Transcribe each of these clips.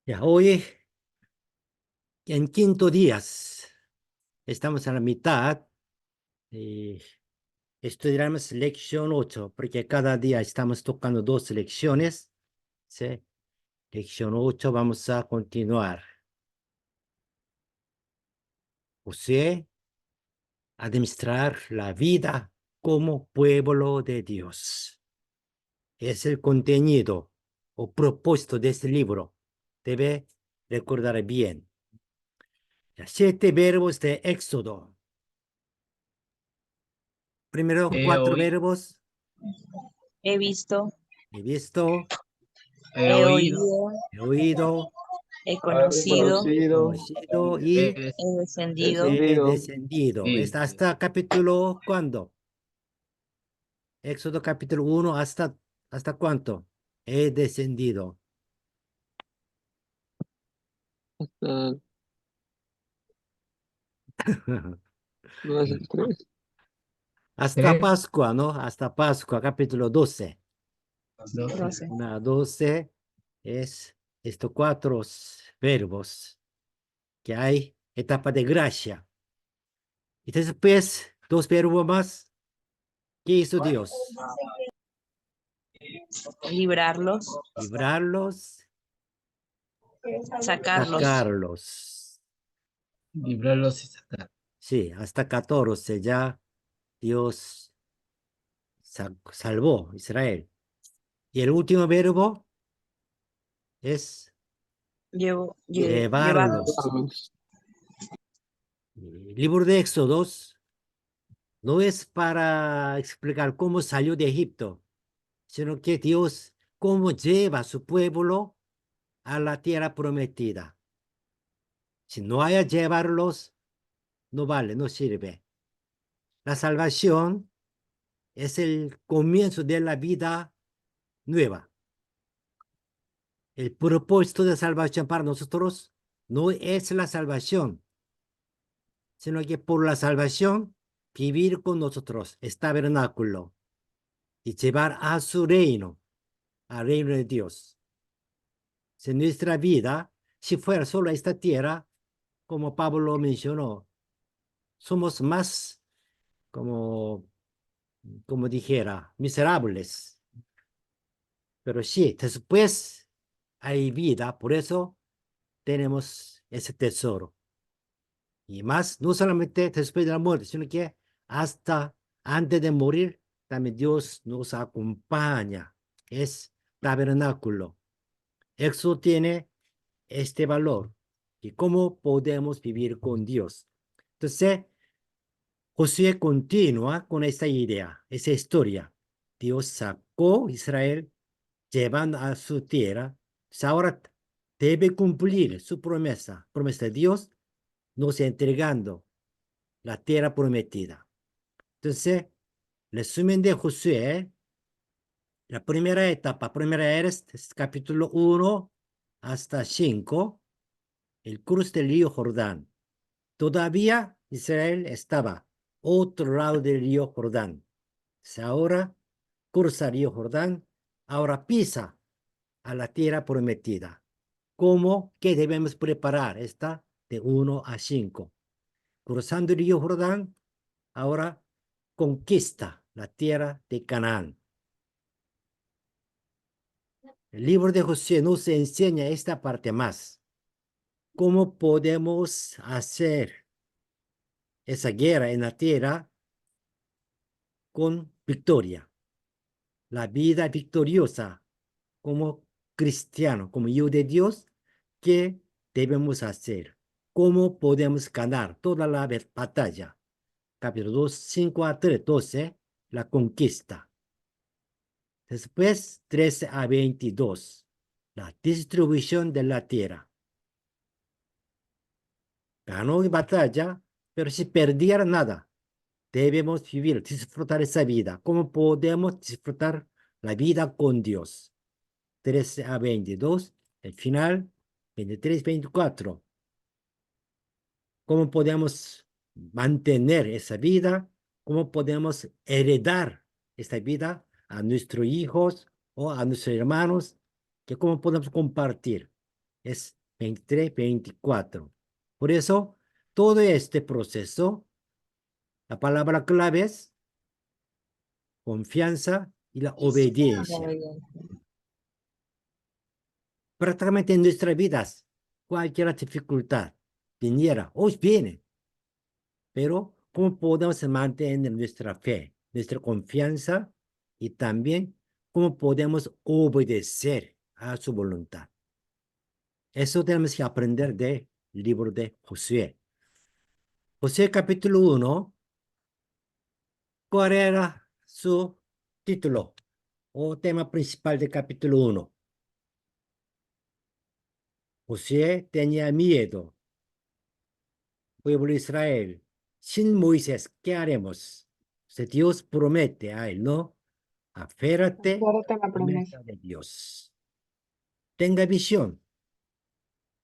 Ya, hoy en quinto días, estamos a la mitad y estudiaremos lección 8 porque cada día estamos tocando dos lecciones. ¿Sí? Lección 8 vamos a continuar. José, administrar la vida como pueblo de Dios. Es el contenido o propósito de este libro. Debe recordar bien. 7 verbos de Éxodo. Primero, He 4 oído, verbos. He visto, He visto, he he oído, oído, he oído, he he conocido, conocido, conocido he y he descendido, he descendido. descendido. Y Está hasta capítulo, ¿cuándo? Éxodo capítulo 1, ¿hasta cuánto? He descendido. ah, no es el 3. Hasta Tres, Pascua, ¿no? Hasta Pascua, capítulo 12. 12. 12 es estos 4 verbos que hay, etapa de gracia. Y después, 2 verbos más. ¿Qué hizo Dios? Librarlos, Librarlos, sacarlos, sacarlos. librarlos y sacar. Sí, hasta 14 ya Dios salvó a Israel. Y el último verbo es llevarlos. llevarlos. El libro de Éxodos no es para explicar cómo salió de Egipto, sino que Dios cómo lleva a su pueblo a la tierra prometida. Si no hay a llevarlos, no vale, no sirve. La salvación es el comienzo de la vida nueva. El propósito de salvación para nosotros no es la salvación, sino que por la salvación vivir con nosotros, es tabernáculo, y llevar a su reino, al reino de Dios. Si nuestra vida, si fuera solo esta tierra, como Pablo mencionó, somos más, como, como dijera, miserables. Pero sí, después hay vida, por eso tenemos ese tesoro. Y más, no solamente después de la muerte, sino que hasta antes de morir, también Dios nos acompaña. Es tabernáculo. Eso tiene este valor. ¿Y cómo podemos vivir con Dios? Entonces, Josué continúa con esta idea, esa historia. Dios sacó a Israel llevando a su tierra. Ahora debe cumplir su promesa de Dios, nos entregando la tierra prometida. Entonces, resumen de Josué, la primera etapa, primera era capítulo 1 hasta 5, el cruce del río Jordán. Todavía Israel estaba otro lado del río Jordán. Ahora cruza el río Jordán, ahora pisa a la tierra prometida. ¿Cómo? ¿Qué debemos preparar? Está de 1 a 5. Cruzando el río Jordán, ahora conquista la tierra de Canaán. El libro de Josué nos enseña esta parte más. ¿Cómo podemos hacer esa guerra en la tierra con victoria? La vida victoriosa como cristiano, como hijo de Dios, ¿qué debemos hacer? ¿Cómo podemos ganar toda la batalla? Capítulo 2, 5 a 3, 12, la conquista. Después, 13 a 22, la distribución de la tierra. Ganó en batalla, pero si perdiera nada, debemos vivir, disfrutar esa vida. ¿Cómo podemos disfrutar la vida con Dios? 13 a 22, el final, 23, 24. ¿Cómo podemos mantener esa vida? ¿Cómo podemos heredar esta vida a nuestros hijos o a nuestros hermanos? ¿Cómo podemos compartir? es 23, 24. Por eso, todo este proceso, la palabra clave es confianza y la obediencia. Prácticamente en nuestras vidas, cualquier dificultad viniera, hoy viene, pero ¿cómo podemos mantener nuestra fe, nuestra confianza y también cómo podemos obedecer a su voluntad? Eso tenemos que aprender del libro de Josué. Josué capítulo 1, ¿cuál era su título o tema principal del capítulo 1? Josué tenía miedo. Pueblo de Israel, sin Moisés, ¿qué haremos? Si Dios promete a él, ¿no? Aférrate Acuérdate a en la la promesa. promesa de Dios. Tenga visión.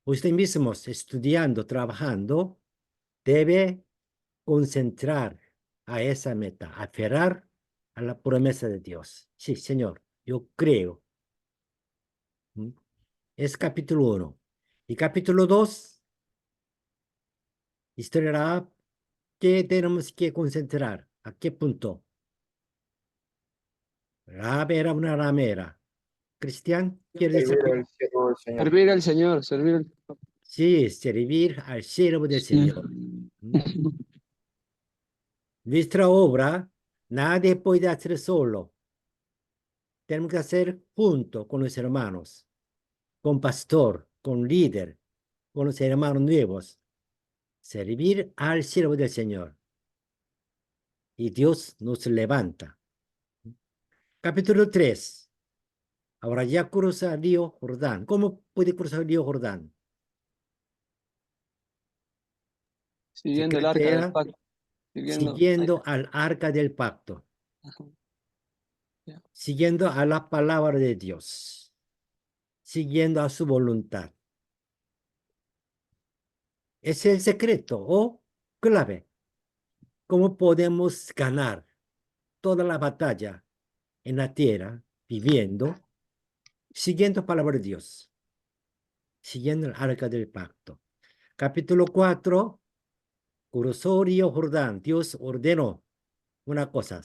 Usted mismo, estudiando, trabajando, debe concentrar a esa meta, aferrar a la promesa de Dios. Sí, Señor, yo creo. ¿Mm? Es capítulo 1. Y capítulo 2, historia Rahab, ¿qué tenemos que concentrar? ¿A qué punto? Rahab era una ramera. Cristian, ¿quiere decir Servir qué? al siervo del Señor. Servir al Señor, servir al Sí, servir al siervo del Sí. Señor. ¿Mm? Nuestra obra, nadie puede hacer solo. Tenemos que hacer junto con los hermanos, con pastor, con líder, con los hermanos nuevos. Servir al siervo del Señor. Y Dios nos levanta. Capítulo 3. Ahora ya cruza el río Jordán. ¿Cómo puede cruzar el río Jordán? Siguiendo el Secreto arca del era pacto. siguiendo al arca del pacto. Ajá. Ya. Siguiendo a la palabra de Dios, siguiendo a su voluntad. Es el secreto o clave. ¿Cómo podemos ganar toda la batalla en la tierra, viviendo, siguiendo la palabra de Dios, siguiendo el arca del pacto? Capítulo 4, cruzó río Jordán. Dios ordenó una cosa,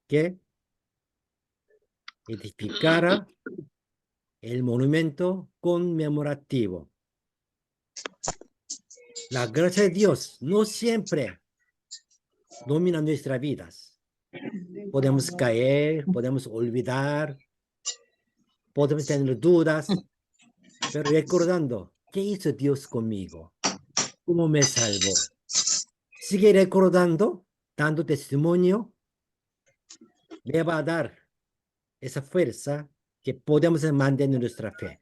que edificara el monumento conmemorativo. La gracia de Dios no siempre domina nuestras vidas. Podemos caer, podemos olvidar, podemos tener dudas, pero recordando, ¿qué hizo Dios conmigo? ¿Cómo me salvó? Sigue recordando, dando testimonio, me va a dar esa fuerza que podemos mantener nuestra fe.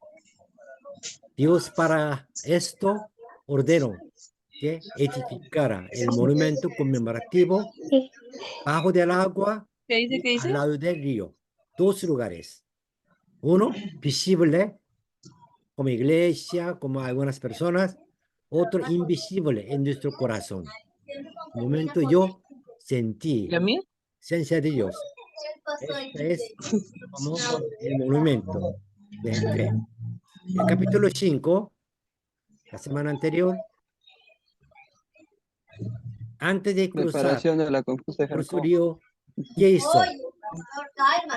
Dios para esto ordenó que edificara el monumento conmemorativo bajo del agua ¿Qué dice? y ¿Qué dice? al lado del río. Dos lugares. Uno, visible, como iglesia, como algunas personas. Otro, invisible en nuestro corazón. Un momento yo sentí ¿Y a mí? esencia de Dios. Este es como el monumento de fe. El capítulo 5, la semana anterior, antes de cruzar Preparación de la conquista de por su Jericó. río, ¿qué hizo?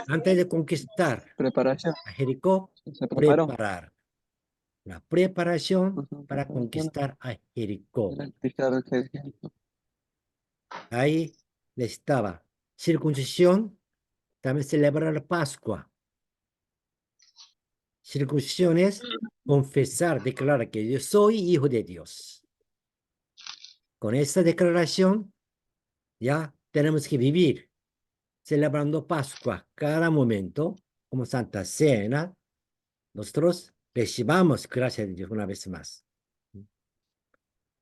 Antes de conquistar Preparación. a Jericó, Se preparó. preparar. La preparación Ujú, para preparación conquistar a Jericó. para conquistar el Jericó. Ahí estaba circuncisión, también celebrar la Pascua. Circuncisión es confesar, declarar que yo soy hijo de Dios. Con esta declaración ya tenemos que vivir celebrando Pascua cada momento, como Santa Cena. Nosotros recibamos gracias de Dios una vez más.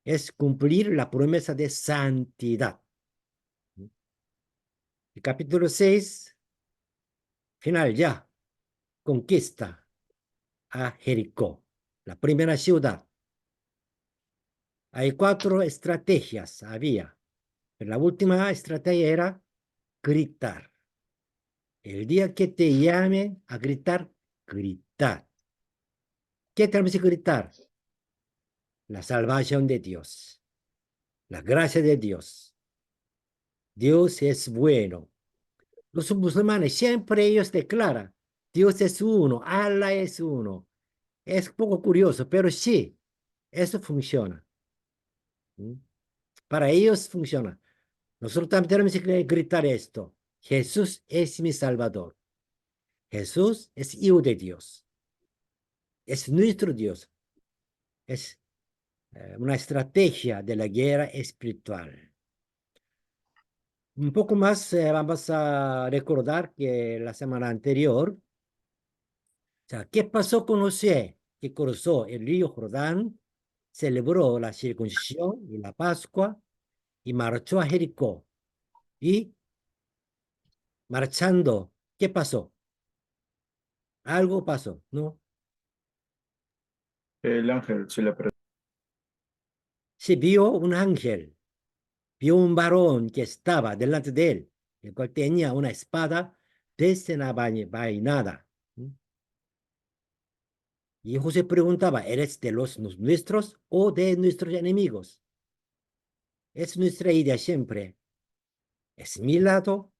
Es cumplir la promesa de santidad. El capítulo 6, final ya, conquista a Jericó, la primera ciudad. Hay 4 estrategias, había. Pero la última estrategia era gritar. El día que te llamen a gritar, gritar. ¿Qué tenemos que gritar? La salvación de Dios, la gracia de Dios. Dios es bueno. Los musulmanes siempre ellos declaran, Dios es uno, Allah es uno. Es poco curioso, pero sí, eso funciona. ¿Mm? Para ellos funciona. Nosotros también tenemos que gritar esto. Jesús es mi Salvador. Jesús es hijo de Dios. Es nuestro Dios. Es una estrategia de la guerra espiritual. Un poco más vamos a recordar que la semana anterior, o sea, ¿qué pasó con José que cruzó el río Jordán, celebró la circuncisión y la Pascua y marchó a Jericó? Y marchando, ¿qué pasó? Algo pasó, ¿no? El ángel se le apareció. Se vio un ángel, vio un varón que estaba delante de él, el cual tenía una espada desenvainada. Y José preguntaba, ¿eres de los nuestros o de nuestros enemigos? Es nuestra idea siempre. ¿Es mi lado?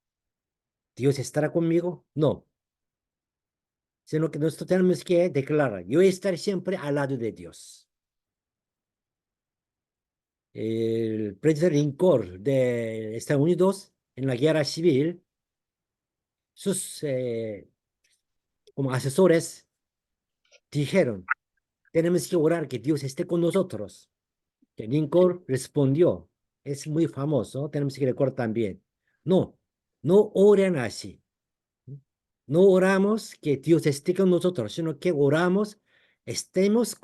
¿Dios estará conmigo? No. Sino que nosotros tenemos que declarar, yo estaré siempre al lado de Dios. El presidente Lincoln de Estados Unidos en la guerra civil, sus como asesores dijeron, tenemos que orar que Dios esté con nosotros. Que Lincoln respondió, es muy famoso, tenemos que recordar también. No, no oren así. No oramos que Dios esté con nosotros, sino que oramos, estemos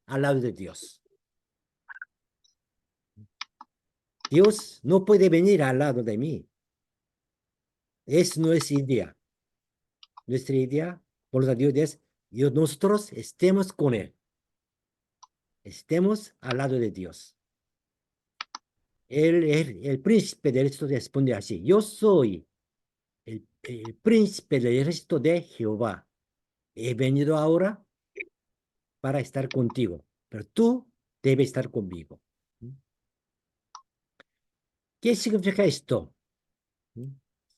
al lado de Dios. Dios no puede venir al lado de mí. Es nuestra idea. Nuestra idea, por lo tanto, Dios es, nosotros estemos con Él. Estemos al lado de Dios. El príncipe del ejército responde así, yo soy el príncipe del ejército de Jehová. He venido ahora para estar contigo, pero tú debes estar conmigo. ¿Qué significa esto?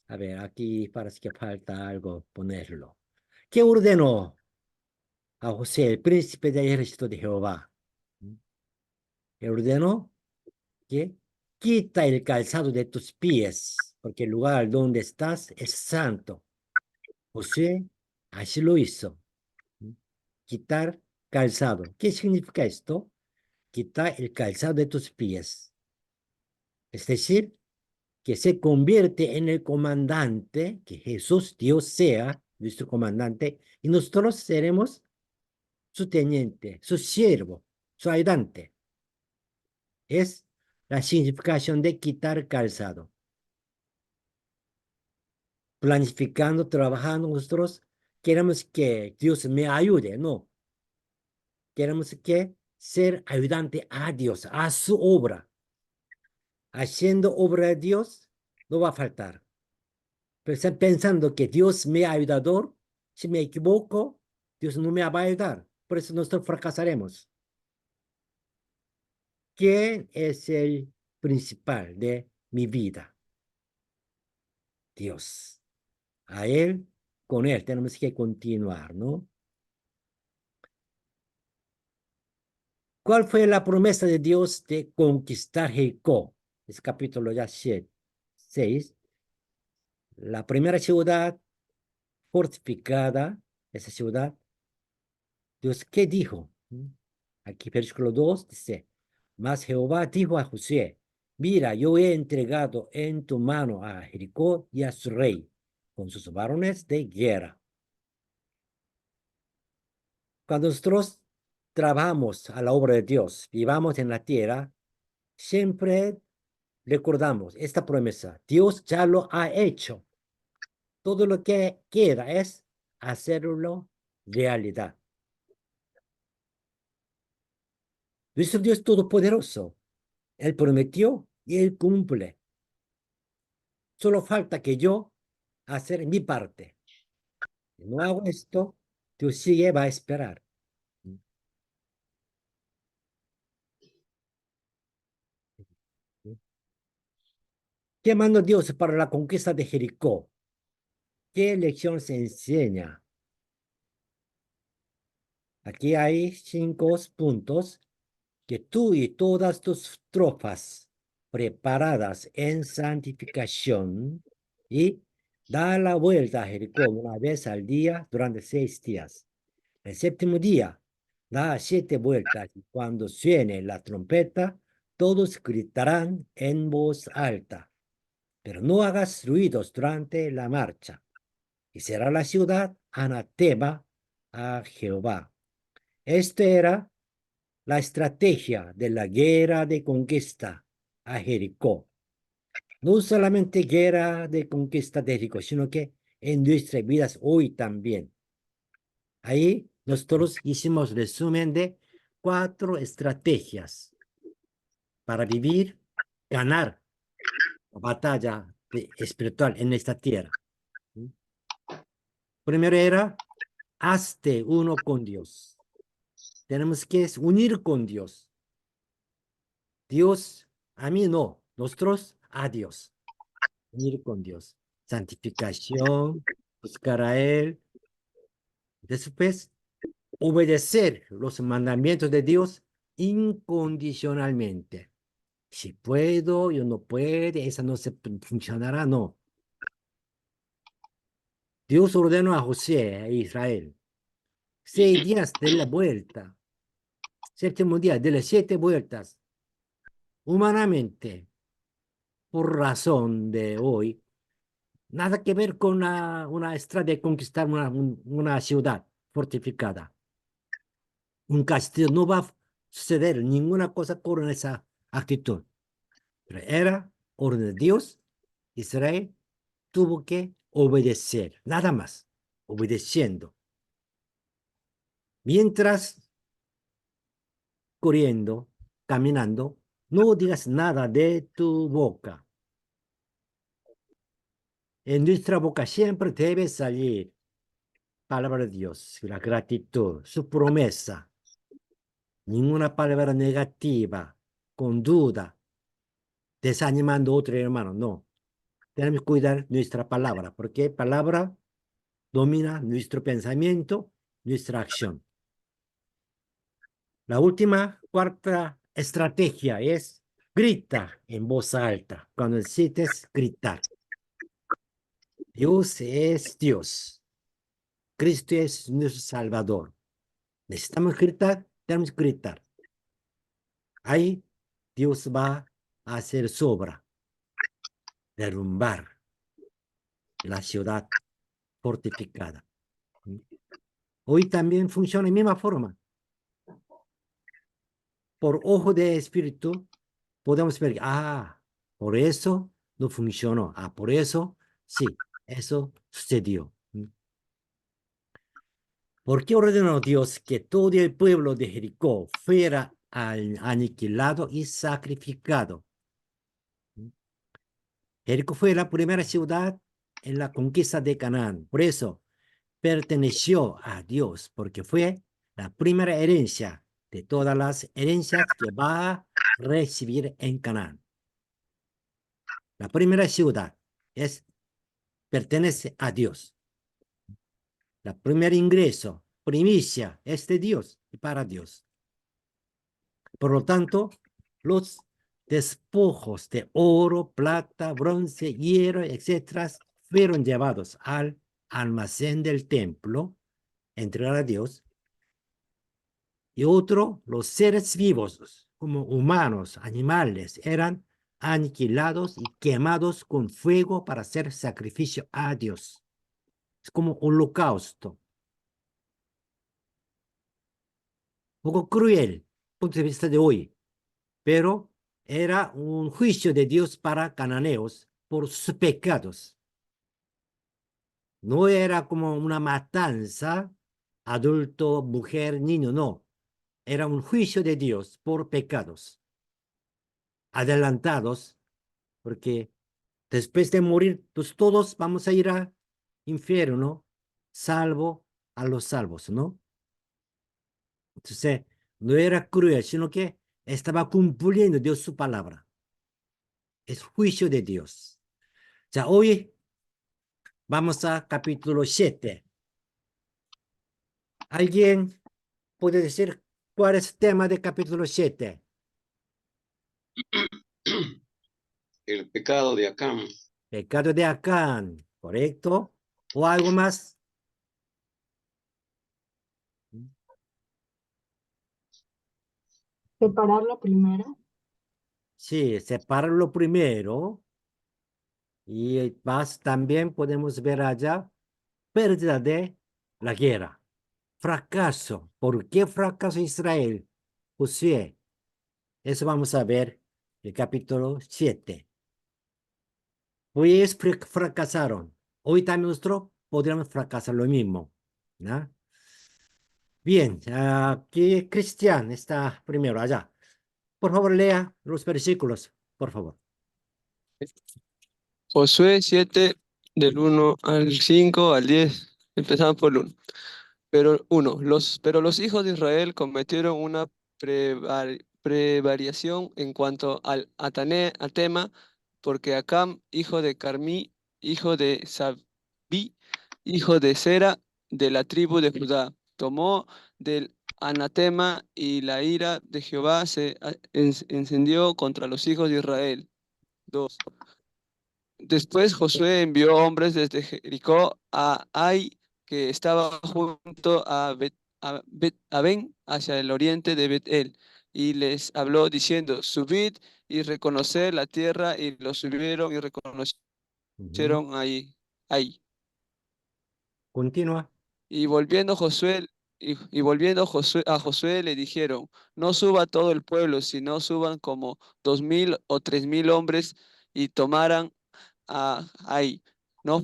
A ver, aquí parece que falta algo ponerlo. ¿Qué ordenó a José, el príncipe del ejército de Jehová? Le ordenó que quita el calzado de tus pies, porque el lugar donde estás es santo. José así lo hizo. Quitar calzado. ¿Qué significa esto? Quitar el calzado de tus pies. Es decir, que se convierte en el comandante, que Jesús, Dios sea nuestro comandante, y nosotros seremos su teniente, su siervo, su ayudante. Es la significación de quitar calzado. Planificando, trabajando, nosotros queremos que Dios me ayude, no. Queremos que ser ayudante a Dios, a su obra. Haciendo obra de Dios, no va a faltar. Pero pensando que Dios me ha ayudado, si me equivoco, Dios no me va a ayudar. Por eso nosotros fracasaremos. ¿Quién es el principal de mi vida? Dios. A Él, con Él tenemos que continuar, ¿no? ¿Cuál fue la promesa de Dios de conquistar Jericó? Es capítulo ya 6. La primera ciudad fortificada, esa ciudad, Dios, ¿qué dijo? Aquí, versículo 2 dice, mas Jehová dijo a José, mira, yo he entregado en tu mano a Jericó y a su rey, con sus varones de guerra. Cuando nosotros trabajamos a la obra de Dios, vivamos en la tierra, siempre recordamos esta promesa. Dios ya lo ha hecho. Todo lo que queda es hacerlo realidad. Nuestro Dios Todopoderoso, Él prometió y Él cumple. Solo falta que yo hacer mi parte. Si no hago esto, Dios sigue, va a esperar. ¿Qué mandó Dios para la conquista de Jericó? ¿Qué lección se enseña? Aquí hay 5 puntos. Que tú y todas tus tropas preparadas en santificación y da la vuelta a Jericó una vez al día durante 6 días. El séptimo día, da 7 vueltas y cuando suene la trompeta, todos gritarán en voz alta, pero no hagas ruidos durante la marcha. Y será la ciudad anatema a Jehová. Este era la estrategia de la guerra de conquista a Jericó. No solamente guerra de conquista de Jericó, sino que en nuestras vidas hoy también. Ahí nosotros hicimos resumen de 4 estrategias para vivir, ganar la batalla espiritual en esta tierra. Primero era, hazte uno con Dios. Tenemos que unir con Dios. Dios, a mí no, nosotros a Dios. Unir con Dios. Santificación, buscar a Él. Después, obedecer los mandamientos de Dios incondicionalmente. Si puedo, yo no puedo, esa no se funcionará, no. Dios ordenó a José, a Israel, 6 días de la vuelta. Séptimo día, de las 7 vueltas. Humanamente, por razón de hoy, nada que ver con una estrategia de conquistar una ciudad fortificada. Un castillo no va a suceder ninguna cosa con esa actitud. Pero era orden de Dios. Israel tuvo que obedecer, nada más, obedeciendo. Mientras corriendo, caminando, no digas nada de tu boca. En nuestra boca siempre debe salir palabra de Dios, la gratitud, su promesa. Ninguna palabra negativa, con duda, desanimando a otro hermano. No. Tenemos que cuidar nuestra palabra, porque palabra domina nuestro pensamiento, nuestra acción. La última, cuarta estrategia es grita en voz alta cuando necesites gritar. Dios es Dios. Cristo es nuestro Salvador. Necesitamos gritar, tenemos que gritar. Ahí Dios va a hacer su obra, derrumbar la ciudad fortificada. Hoy también funciona de la misma forma. Por ojo de espíritu podemos ver, por eso no funcionó. Por eso, sí, eso sucedió. ¿Por qué ordenó Dios que todo el pueblo de Jericó fuera aniquilado y sacrificado? Jericó fue la primera ciudad en la conquista de Canaán. Por eso perteneció a Dios, porque fue la primera herencia de todas las herencias que va a recibir en Canaán. La primera ciudad pertenece a Dios. El primer ingreso, primicia, es de Dios y para Dios. Por lo tanto, los despojos de oro, plata, bronce, hierro, etcétera, fueron llevados al almacén del templo, entregar a Dios. Y otro, los seres vivos, como humanos, animales, eran aniquilados y quemados con fuego para hacer sacrificio a Dios. Es como holocausto. Un poco cruel, punto de vista de hoy, pero era un juicio de Dios para cananeos por sus pecados. No era como una matanza, adulto, mujer, niño, no. Era un juicio de Dios por pecados adelantados, porque después de morir, pues todos vamos a ir al infierno, salvo a los salvos, ¿no? Entonces, no era cruel, sino que estaba cumpliendo Dios su palabra. Es juicio de Dios. Ya, hoy vamos a capítulo 7. ¿Alguien puede decir cuál es el tema del capítulo 7? El pecado de Acán. Pecado de Acán, ¿correcto? ¿O algo más? Separarlo primero. Sí, separarlo primero. Y más también podemos ver allá pérdida de la guerra. Fracaso. ¿Por qué fracasó Israel? Josué. Eso vamos a ver el capítulo 7. Pues fracasaron. Hoy también nosotros podríamos fracasar lo mismo, ¿no? Bien, aquí Cristian está primero allá. Por favor, lea los versículos, por favor. Josué 7, del 1 al 5 al 10. Empezamos por el 1. Pero los hijos de Israel cometieron una prevariación en cuanto al Atema, porque Acam, hijo de Carmí, hijo de Sabí, hijo de Sera, de la tribu de Judá, tomó del anatema y la ira de Jehová se encendió contra los hijos de Israel. 2. Después Josué envió hombres desde Jericó a Ai, que estaba junto a Bet-Aven, hacia el oriente de Bet-El, y les habló diciendo: subid y reconocer la tierra, y lo subieron y Ujú. reconocieron ahí. Continúa. Y volviendo Josué, y volviendo a Josué le dijeron: no suba todo el pueblo, sino suban como 2000 o 3000 hombres y tomaran ahí. No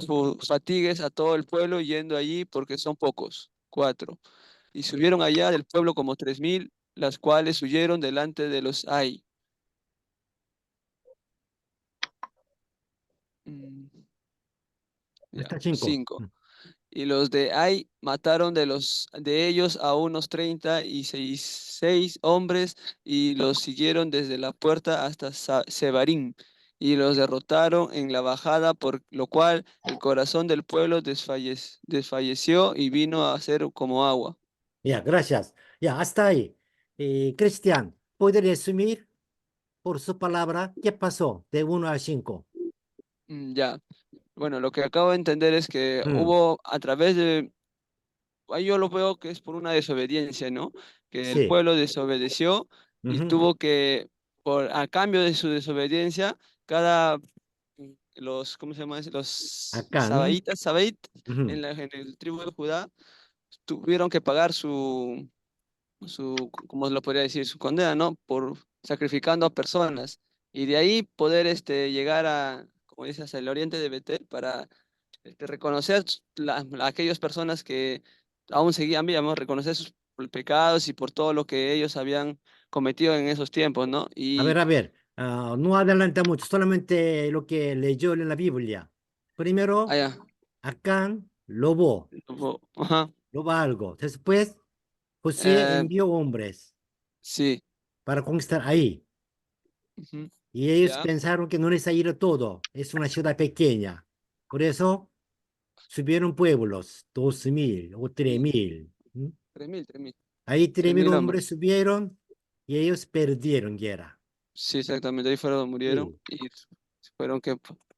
fatigues a todo el pueblo yendo allí, porque son pocos. 4. Y subieron allá del pueblo como 3000, las cuales huyeron delante de los Ai. Ya, Hasta 5. 5. Y los de Ai mataron de ellos a unos 36 hombres, y los siguieron desde la puerta hasta Sebarim, y los derrotaron en la bajada, por lo cual el corazón del pueblo desfalleció y vino a ser como agua. Ya, gracias. Ya, hasta ahí. Cristian, ¿puede resumir por su palabra qué pasó de 1 a 5? Ya, bueno, lo que acabo de entender es que Mm, hubo a través de, ahí yo lo veo que es por una desobediencia, ¿no? Que el sí. pueblo desobedeció y Ujú. tuvo que, a cambio de su desobediencia, los, ¿cómo se llama? Los Acán. sabait, Ujú. en el tribu de Judá, tuvieron que pagar ¿cómo lo podría decir? Su condena, ¿no? Por sacrificando a personas. Y de ahí poder llegar a, como dices, al oriente de Betel, para reconocer a aquellas personas que aún seguían vivas, ¿no? Reconocer sus pecados y por todo lo que ellos habían cometido en esos tiempos, ¿no? Y A ver, no adelanta mucho, solamente lo que leyó en la Biblia. Primero, allá, Acán lobó, ajá, loba algo. Después, José eh, envió hombres sí, para conquistar ahí. ujú, Y ellos ya, pensaron que no les iba a ir todo, es una ciudad pequeña. Por eso subieron pueblos, 2000 o tres sí, mil. ¿Mm? 3000, Ahí 3000 3000 hombres hombres. subieron y ellos perdieron guerra. Sí, exactamente, ahí fueron donde murieron Sí. y fueron que,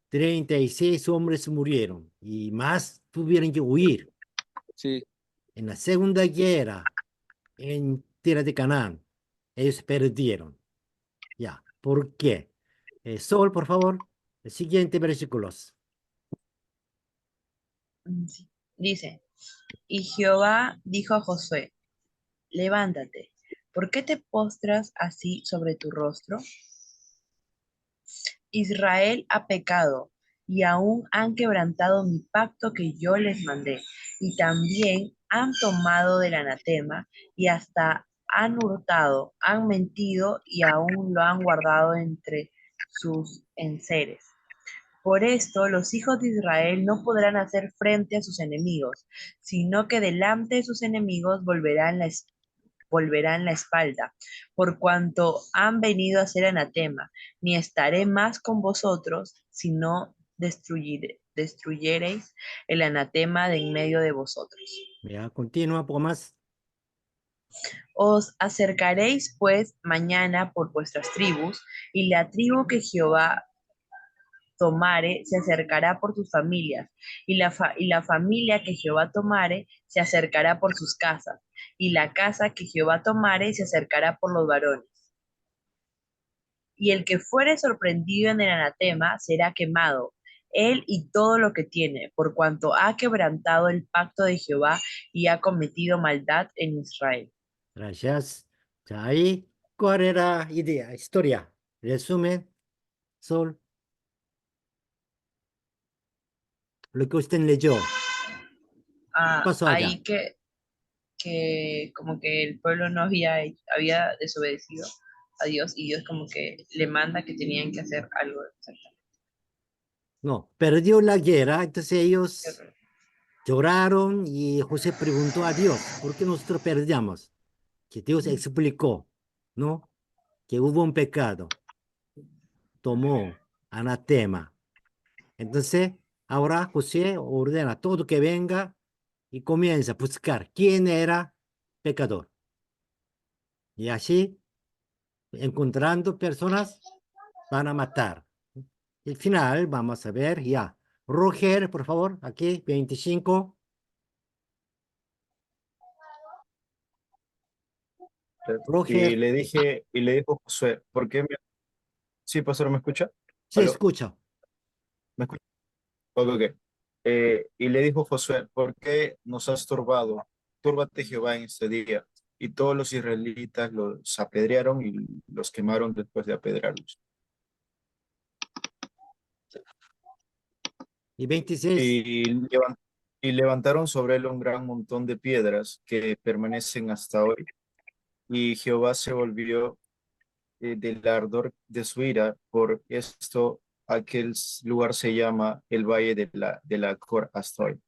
36 hombres murieron y más tuvieron que huir. sí. En la Segunda Guerra, en tierra de Canaán, ellos perdieron. Ya, ¿por qué? Sol, por favor, el siguiente versículos. Sí. Dice, y Jehová dijo a Josué, levántate, ¿por qué te postras así sobre tu rostro? Israel ha pecado y aún han quebrantado mi pacto que yo les mandé, y también han tomado del anatema y hasta han hurtado, han mentido y aún lo han guardado entre sus enseres. Por esto los hijos de Israel no podrán hacer frente a sus enemigos, sino que delante de sus enemigos volverán la espalda, por cuanto han venido a ser anatema, ni estaré más con vosotros, sino destruyereis el anatema de en medio de vosotros. Ya, continúa un poco más. Os acercaréis pues mañana por vuestras tribus, y la tribu que Jehová tomare se acercará por sus familias, y la familia que Jehová tomare se acercará por sus casas, y la casa que Jehová tomare se acercará por los varones. Y el que fuere sorprendido en el anatema será quemado, él y todo lo que tiene, por cuanto ha quebrantado el pacto de Jehová y ha cometido maldad en Israel. Gracias. Ya ahí, ¿cuál era idea, historia? Resumen, Sol, lo que usted leyó. ¿Qué pasó allá? Ahí que como que el pueblo no había desobedecido a Dios y Dios como que le manda que tenían que hacer algo. No, perdió la guerra, entonces ellos lloraron y José preguntó a Dios, ¿por qué nosotros perdíamos? Que Dios explicó, ¿no? Que hubo un pecado, tomó anatema. Entonces, ahora José ordena todo que venga y comienza a buscar quién era pecador. Y así, encontrando personas, van a matar. El final, vamos a ver ya. Roger, por favor, aquí, 25. Y Roger, le dije, y le dijo Josué, ¿por qué me... Sí, pastor, ¿me escucha? se ¿Aló? escucha. ¿Me escucha? Ok, ok. Y le dijo Josué, ¿por qué nos has turbado? Túrbate Jehová en este día. Y todos los israelitas los apedrearon y los quemaron después de apedrearlos. Y 26. Y, levan- y levantaron sobre él un gran montón de piedras que permanecen hasta hoy. Y Jehová se volvió del ardor de su ira. Por esto aquel lugar se llama el Valle de la Cor hasta hoy.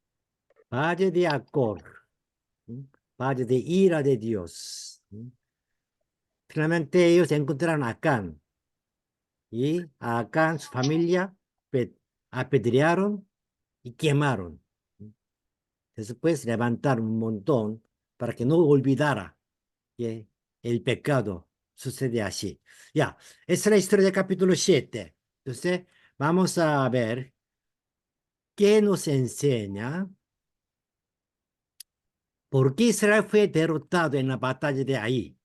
Valle de Acor, ¿m? Valle de ira de Dios. ¿M? Finalmente ellos encontraron a Acán y a Acán, su familia, pe- apedrearon y quemaron. ¿M? Después levantaron un montón para que no olvidara que el pecado sucede así. Ya, esa es la historia del capítulo 7. Entonces, vamos a ver qué nos enseña por qué Israel fue derrotado en la batalla de ahí.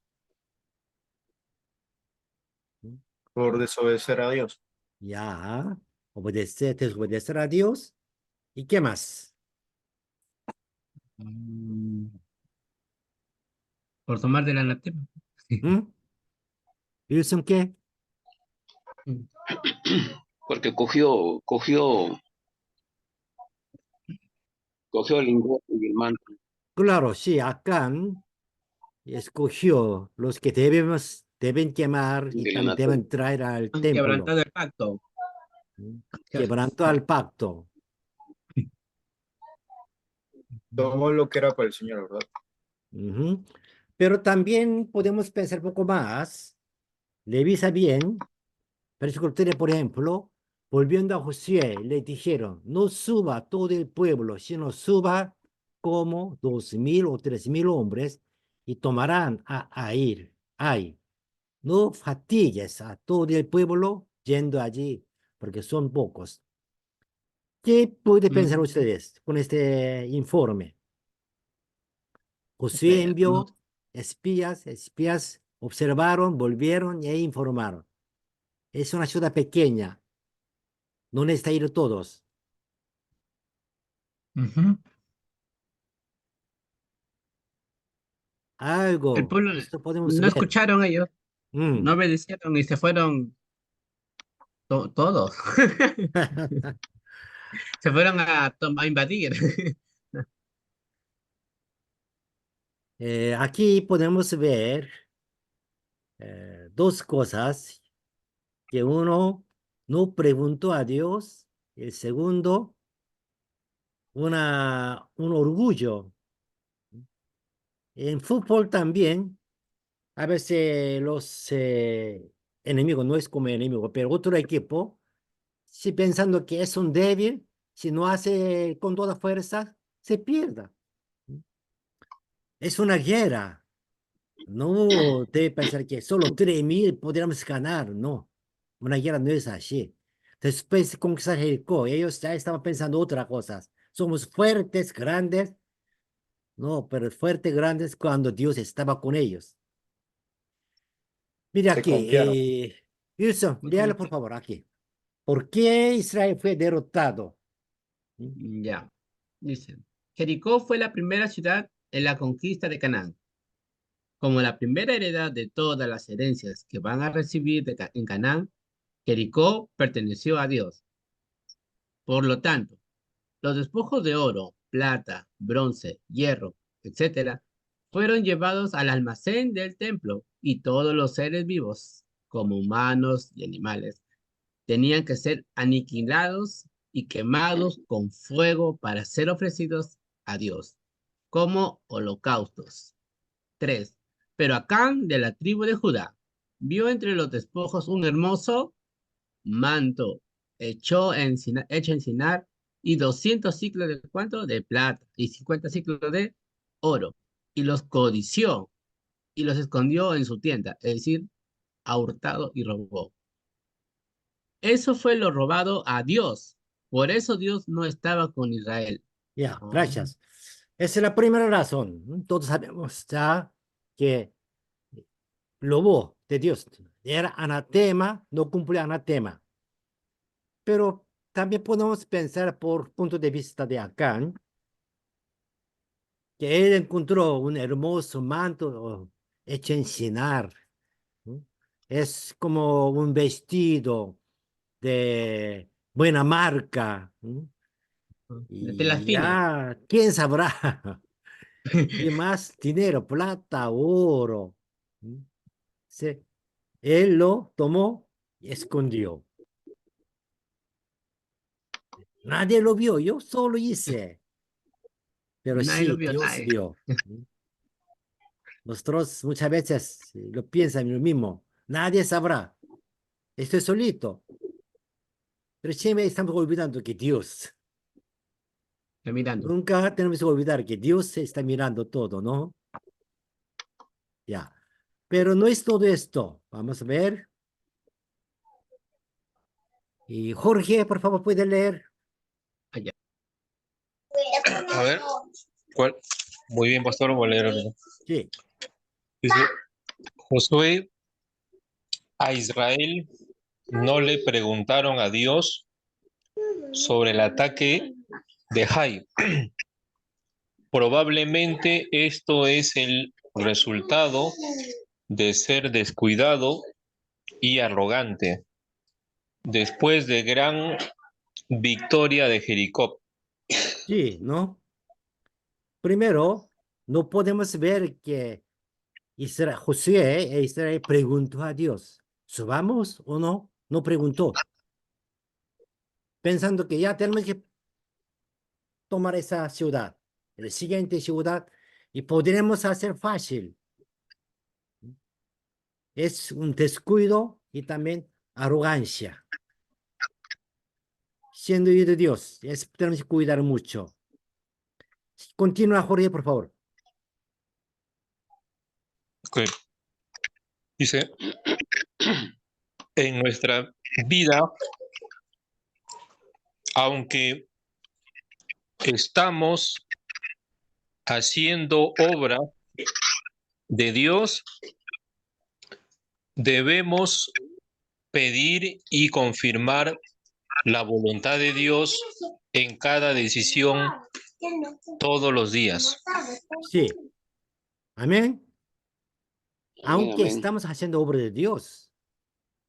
¿M? Por desobedecer a Dios. Ya, obedecer, desobedecer a Dios. ¿Y qué más? Mm, por tomar del anatema. ¿Mm? ¿Wilson qué? Mm. Porque cogió el lingote y el manto Claro, sí, Acán escogió los que deben quemar y del también anatema. deben traer al Han templo. quebrantado el pacto. ¿Mm? Quebrantó al pacto. Tomó lo que era para el Señor, ¿verdad? Ujú. Pero también podemos pensar un poco más. Revisa bien. Versículo 3, por ejemplo, volviendo a Josué, le dijeron, no suba todo el pueblo, sino suba como 2,000 o 3,000 hombres y tomarán a Air. Ay, no fatigues a todo el pueblo yendo allí, porque son pocos. ¿Qué puede pensar Mm, ustedes con este informe? Josué este, no- envió espías observaron, volvieron e informaron. Es una ciudad pequeña, no necesita ir todos. Ujú. El Algo, pueblo esto podemos no ver. escucharon ellos, no Mm. obedecieron y se fueron todos. Se fueron a invadir. Aquí podemos ver dos cosas, que uno no preguntó a Dios, el segundo, un orgullo. En fútbol también, a veces los enemigos, no es como enemigo, pero otro equipo si pensando que es un débil, si no hace con toda fuerza, se pierda. Es una guerra. No debe pensar que solo 3.000 podríamos ganar, no. Una guerra no es así. Después de conquistar Jericó, ellos ya estaban pensando otras cosas. Somos fuertes, grandes. No, pero fuertes, grandes cuando Dios estaba con ellos. Mira Se aquí, confiaron. Wilson, Muy léalo por confiado. favor aquí. ¿Por qué Israel fue derrotado? Ya. Dice, Jericó fue la primera ciudad en la conquista de Canaán. Como la primera heredad de todas las herencias que van a recibir en Canaán, Jericó perteneció a Dios. Por lo tanto, los despojos de oro, plata, bronce, hierro, etcétera, fueron llevados al almacén del templo y todos los seres vivos, como humanos y animales, tenían que ser aniquilados y quemados con fuego para ser ofrecidos a Dios como holocaustos. 3. Pero Acán, de la tribu de Judá, vio entre los despojos un hermoso manto hecho encinar y 200 ciclos de ¿cuánto? De plata y 50 ciclos de oro. Y los codició y los escondió en su tienda, es decir, ha hurtado y robó. Eso fue lo robado a Dios. Por eso Dios no estaba con Israel. Ya, Ah, gracias. Esa es la primera razón. Todos sabemos ya que lobo de Dios era anatema, no cumplía anatema. Pero también podemos pensar por punto de vista de Acán, que él encontró un hermoso manto hecho en Shinar. ¿No? Es como un vestido de buena marca. ¿No? de tela Y fina. ya, ¿quién sabrá? Y más dinero, plata, oro. ¿No? Sí. Él lo tomó y escondió. Nadie lo vio, yo solo hice. Pero Nadie lo sí, vio, Dios nadie. vio. ¿No? Nosotros muchas veces lo piensan lo mismo. Nadie sabrá. Estoy solito. Pero siempre estamos olvidando que Dios. Está mirando. Nunca tenemos que olvidar que Dios está mirando todo, ¿no? Ya. Pero no es todo esto. Vamos a ver. Y Jorge, por favor, puede leer. Allá. A ver, ¿cuál? Muy bien, pastor, voy a leer ahorita. Sí, Dice, Josué a Israel no le preguntaron a Dios sobre el ataque de Jai. Probablemente esto es el resultado de ser descuidado y arrogante después de gran victoria de Jericó. sí, ¿no? Primero, no podemos ver que Josué e Israel preguntó a Dios, ¿subamos o no? No preguntó, pensando que ya tenemos que tomar esa ciudad, la siguiente ciudad, y podremos hacer fácil. Es un descuido y también arrogancia. Siendo hijo de Dios, tenemos que cuidar mucho. Continúa, Jorge, por favor. Okay. Dice, en nuestra vida, aunque estamos haciendo obra de Dios, debemos pedir y confirmar la voluntad de Dios en cada decisión todos los días. Sí, amén. Amén, Aunque amén. estamos haciendo obra de Dios.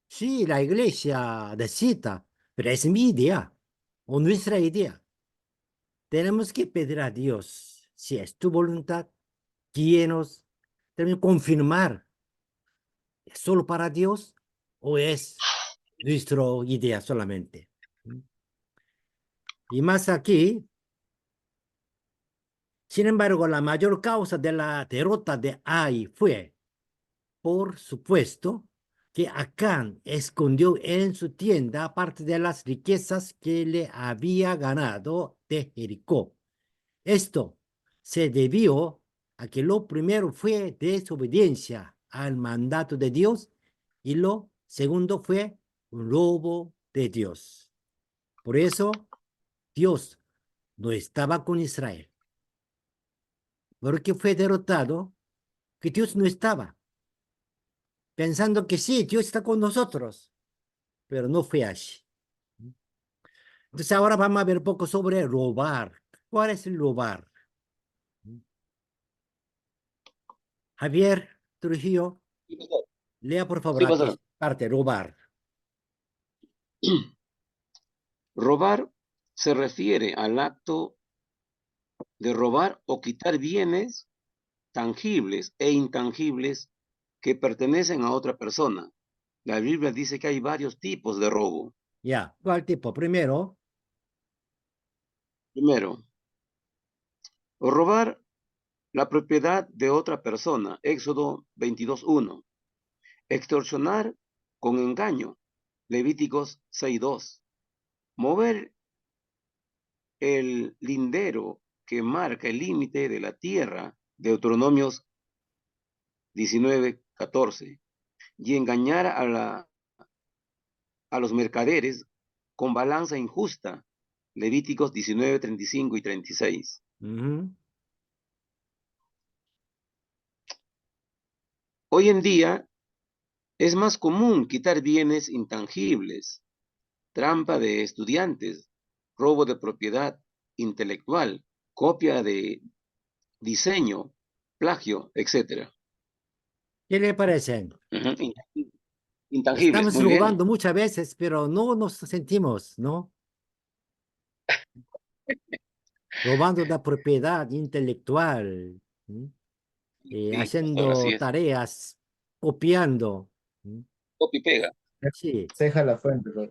Sí, la iglesia necesita, pero es mi idea o nuestra idea. Tenemos que pedir a Dios, si es tu voluntad, guíenos, tenemos que confirmar, ¿es solo para Dios o es nuestra idea solamente? Y más aquí, sin embargo, la mayor causa de la derrota de Ai fue, por supuesto, que Acán escondió en su tienda parte de las riquezas que le había ganado de Jericó. Esto se debió a que lo primero fue desobediencia al mandato de Dios y lo segundo fue un robo de Dios. Por eso Dios no estaba con Israel, porque fue derrotado, que Dios no estaba, pensando que sí, Dios está con nosotros, pero no fue así. Entonces ahora vamos a ver un poco sobre robar. ¿Cuál es el robar? Javier Trujillo, Sí, pastor. lea por favor Sí, aquí pastor. parte, robar. Robar se refiere al acto de robar o quitar bienes tangibles e intangibles que pertenecen a otra persona. La Biblia dice que hay varios tipos de robo. Ya, ¿cuál tipo? Primero, Primero, robar la propiedad de otra persona. Éxodo 22:1. Extorsionar con engaño. Levíticos 6:2. Mover el lindero que marca el límite de la tierra. Deuteronomios 19:14. Y engañar a los mercaderes con balanza injusta. Levíticos 19:35 y 36. Hoy en día es más común quitar bienes intangibles, trampa de estudiantes, robo de propiedad intelectual, copia de diseño, plagio, etc. ¿qué le parecen? Intangibles, Estamos muy bien. robando muchas veces, pero no nos sentimos, ¿no? Robando la propiedad intelectual, ¿m? Sí, pastor, así Haciendo es. tareas, copiando. ¿M? Copia y pega. Sí, Ceja la fuente, bro.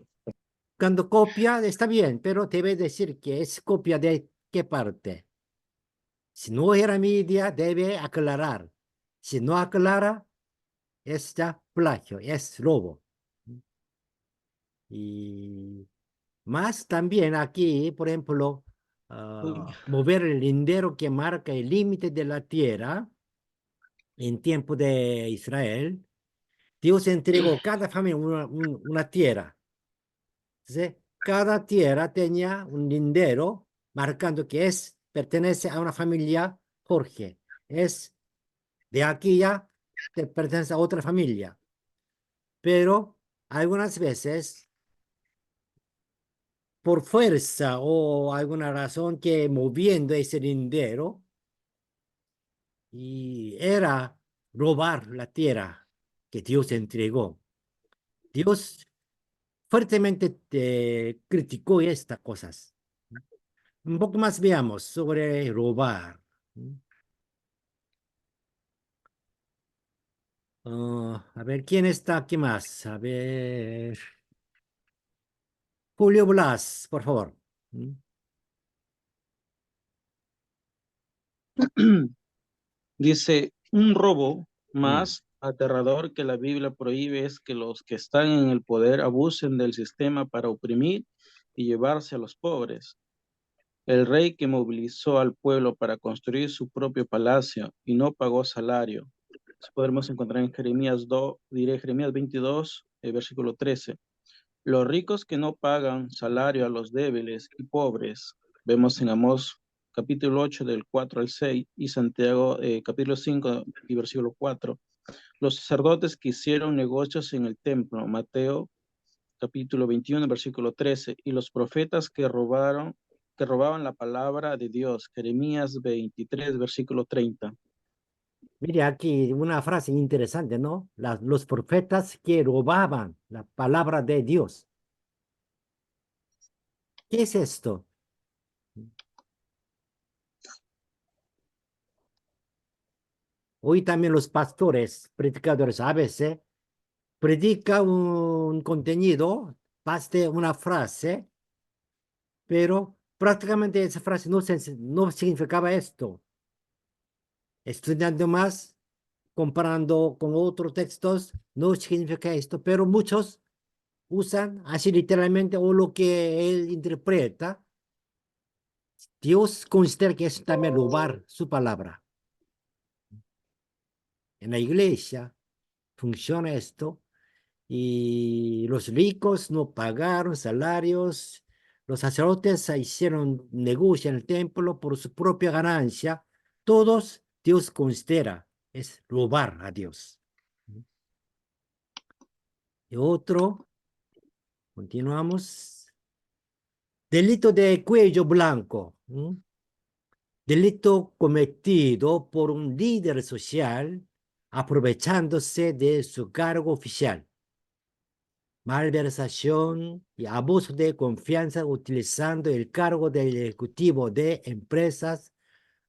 cuando copia está bien, pero debe decir que es copia de qué parte. Si no era media, debe aclarar. Si no aclara, es ya plagio, es robo. Y más también aquí, por ejemplo, Uy, mover el lindero que marca el límite de la tierra en tiempo de Israel. Dios entregó a cada familia una tierra. Entonces, cada tierra tenía un lindero marcando que pertenece a una familia Jorge. Es de aquí ya pertenece a otra familia. Pero algunas veces, por fuerza o alguna razón que moviendo ese lindero, y era robar la tierra que Dios entregó. Dios fuertemente criticó estas cosas. Un poco más veamos sobre robar. A ver, ¿quién está aquí más? A ver, Julio Blas, por favor. Dice, un robo Mm. más aterrador que la Biblia prohíbe es que los que están en el poder abusen del sistema para oprimir y llevarse a los pobres. El rey que movilizó al pueblo para construir su propio palacio y no pagó salario. Eso podremos encontrar en Jeremías 22, versículo 13. Los ricos que no pagan salario a los débiles y pobres. Vemos en Amós capítulo 8 del 4 al 6 y Santiago capítulo 5 y versículo 4. Los sacerdotes que hicieron negocios en el templo. Mateo capítulo 21 versículo 13. Y los profetas que robaban la palabra de Dios. Jeremías 23 versículo 30. Mire aquí una frase interesante, ¿no? Los profetas que robaban la palabra de Dios. ¿Qué es esto? Hoy también los pastores, predicadores, a veces predica un contenido, basta una frase, pero prácticamente esa frase no significaba esto. Estudiando más, comparando con otros textos, no significa esto, pero muchos usan así literalmente o lo que él interpreta. Dios considera que es también robar su palabra. En la iglesia funciona esto y los ricos no pagaron salarios, los sacerdotes hicieron negocio en el templo por su propia ganancia. Todos Dios considera es robar a Dios. Y otro, continuamos. Delito de cuello blanco. Delito cometido por un líder social aprovechándose de su cargo oficial. Malversación y abuso de confianza utilizando el cargo del ejecutivo de empresas,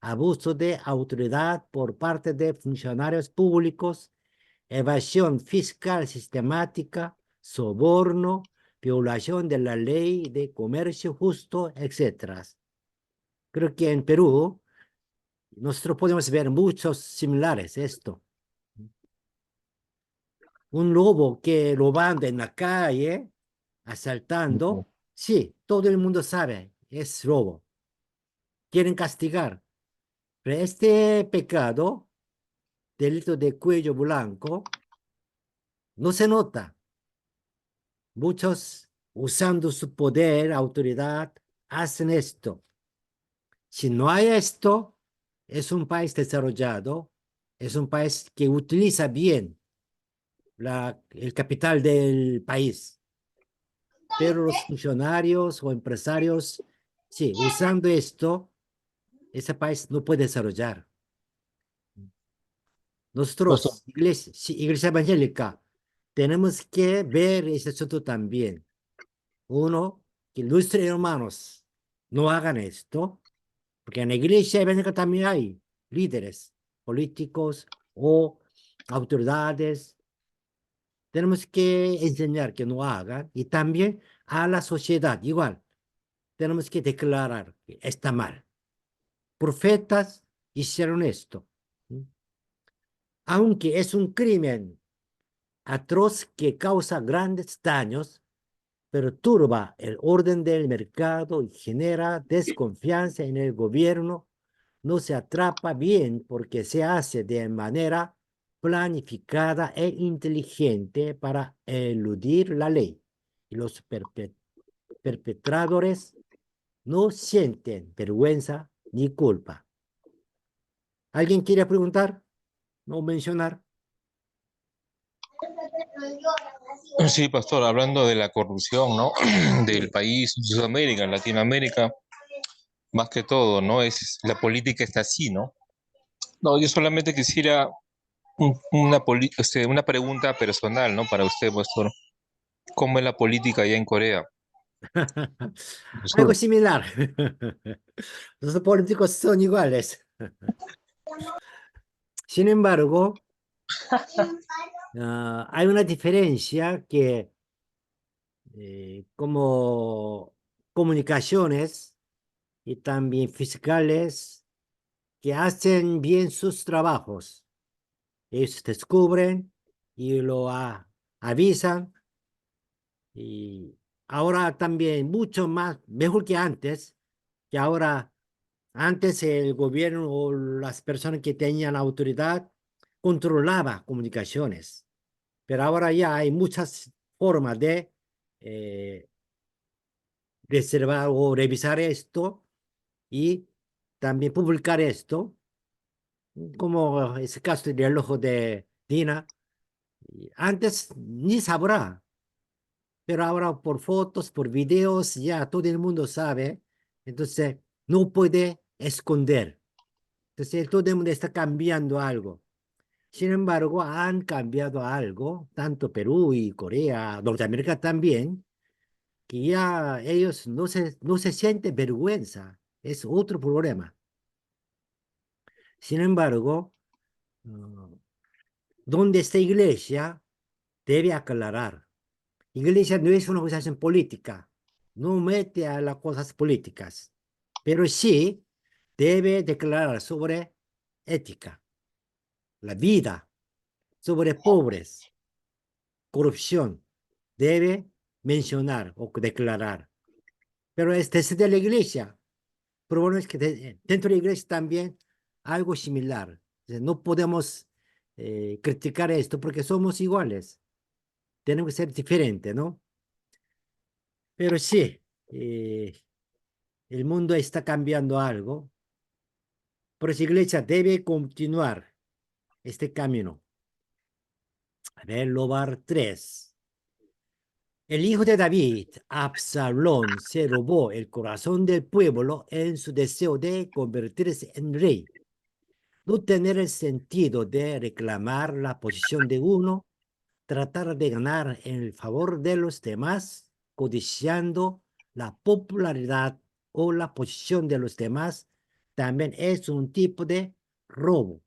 abuso de autoridad por parte de funcionarios públicos, evasión fiscal sistemática, soborno, violación de la ley de comercio justo, etc. Creo que en Perú nosotros podemos ver muchos similares esto. Un lobo que robando en la calle, asaltando, sí, todo el mundo sabe, es robo. Quieren castigar. Pero este pecado, delito de cuello blanco, no se nota. Muchos, usando su poder, autoridad, hacen esto. Si no hay esto, es un país desarrollado, es un país que utiliza bien el capital del país. Pero los funcionarios o empresarios, sí, usando esto, ese país no puede desarrollar. Pastor, Nosotros, iglesia, sí, iglesia evangélica, tenemos que ver ese asunto también. Uno, que nuestros hermanos no hagan esto, porque en la iglesia evangélica también hay líderes políticos o autoridades. Tenemos que enseñar que no hagan y también a la sociedad igual. Tenemos que declarar que está mal. Profetas hicieron esto. Aunque es un crimen atroz que causa grandes daños, perturba el orden del mercado y genera desconfianza en el gobierno, no se atrapa bien porque se hace de manera planificada e inteligente para eludir la ley. Y los perpetradores no sienten vergüenza ni culpa. ¿Alguien quiere preguntar? ¿No mencionar? sí, pastor, hablando de la corrupción, ¿no? Del país, Sudamérica, en Latinoamérica, más que todo, ¿no? La política está así, ¿no? No, yo solamente quisiera una pregunta personal, ¿no? Para usted, pastor. ¿Cómo es la política allá en Corea del Algo Sur? similar. Los políticos son iguales. Sin embargo, hay una diferencia que como comunicaciones y también fiscales que hacen bien sus trabajos. Ellos descubren y lo avisan y ahora también mucho más, mejor que ahora antes el gobierno o las personas que tenían autoridad controlaba comunicaciones, pero ahora ya hay muchas formas de eh, reservar o revisar esto y también publicar esto, como ese caso del reloj de Dina. Antes ni sabrá, pero ahora por fotos, por videos, ya todo el mundo sabe, entonces no puede esconder. Entonces todo el mundo está cambiando algo. Sin embargo, han cambiado algo, tanto Perú y Corea, Norteamérica también, que ya ellos no se sienten vergüenza. Es otro problema. Sin embargo, donde está iglesia, debe aclarar. Iglesia no es una organización política, no mete a las cosas políticas, pero sí debe declarar sobre ética, la vida sobre pobres, corrupción, debe mencionar o declarar. Pero es desde la iglesia. Pero bueno, es que dentro de la iglesia también algo similar. O sea, no podemos criticar esto porque somos iguales. Tenemos que ser diferentes, ¿no? Pero sí, el mundo está cambiando algo. Por eso la iglesia debe continuar este camino. A ver, Lobar 3. El hijo de David, Absalón, se robó el corazón del pueblo en su deseo de convertirse en rey. No tener el sentido de reclamar la posición de uno, tratar de ganar en el favor de los demás, codiciando la popularidad o la posición de los demás, también es un tipo de robo.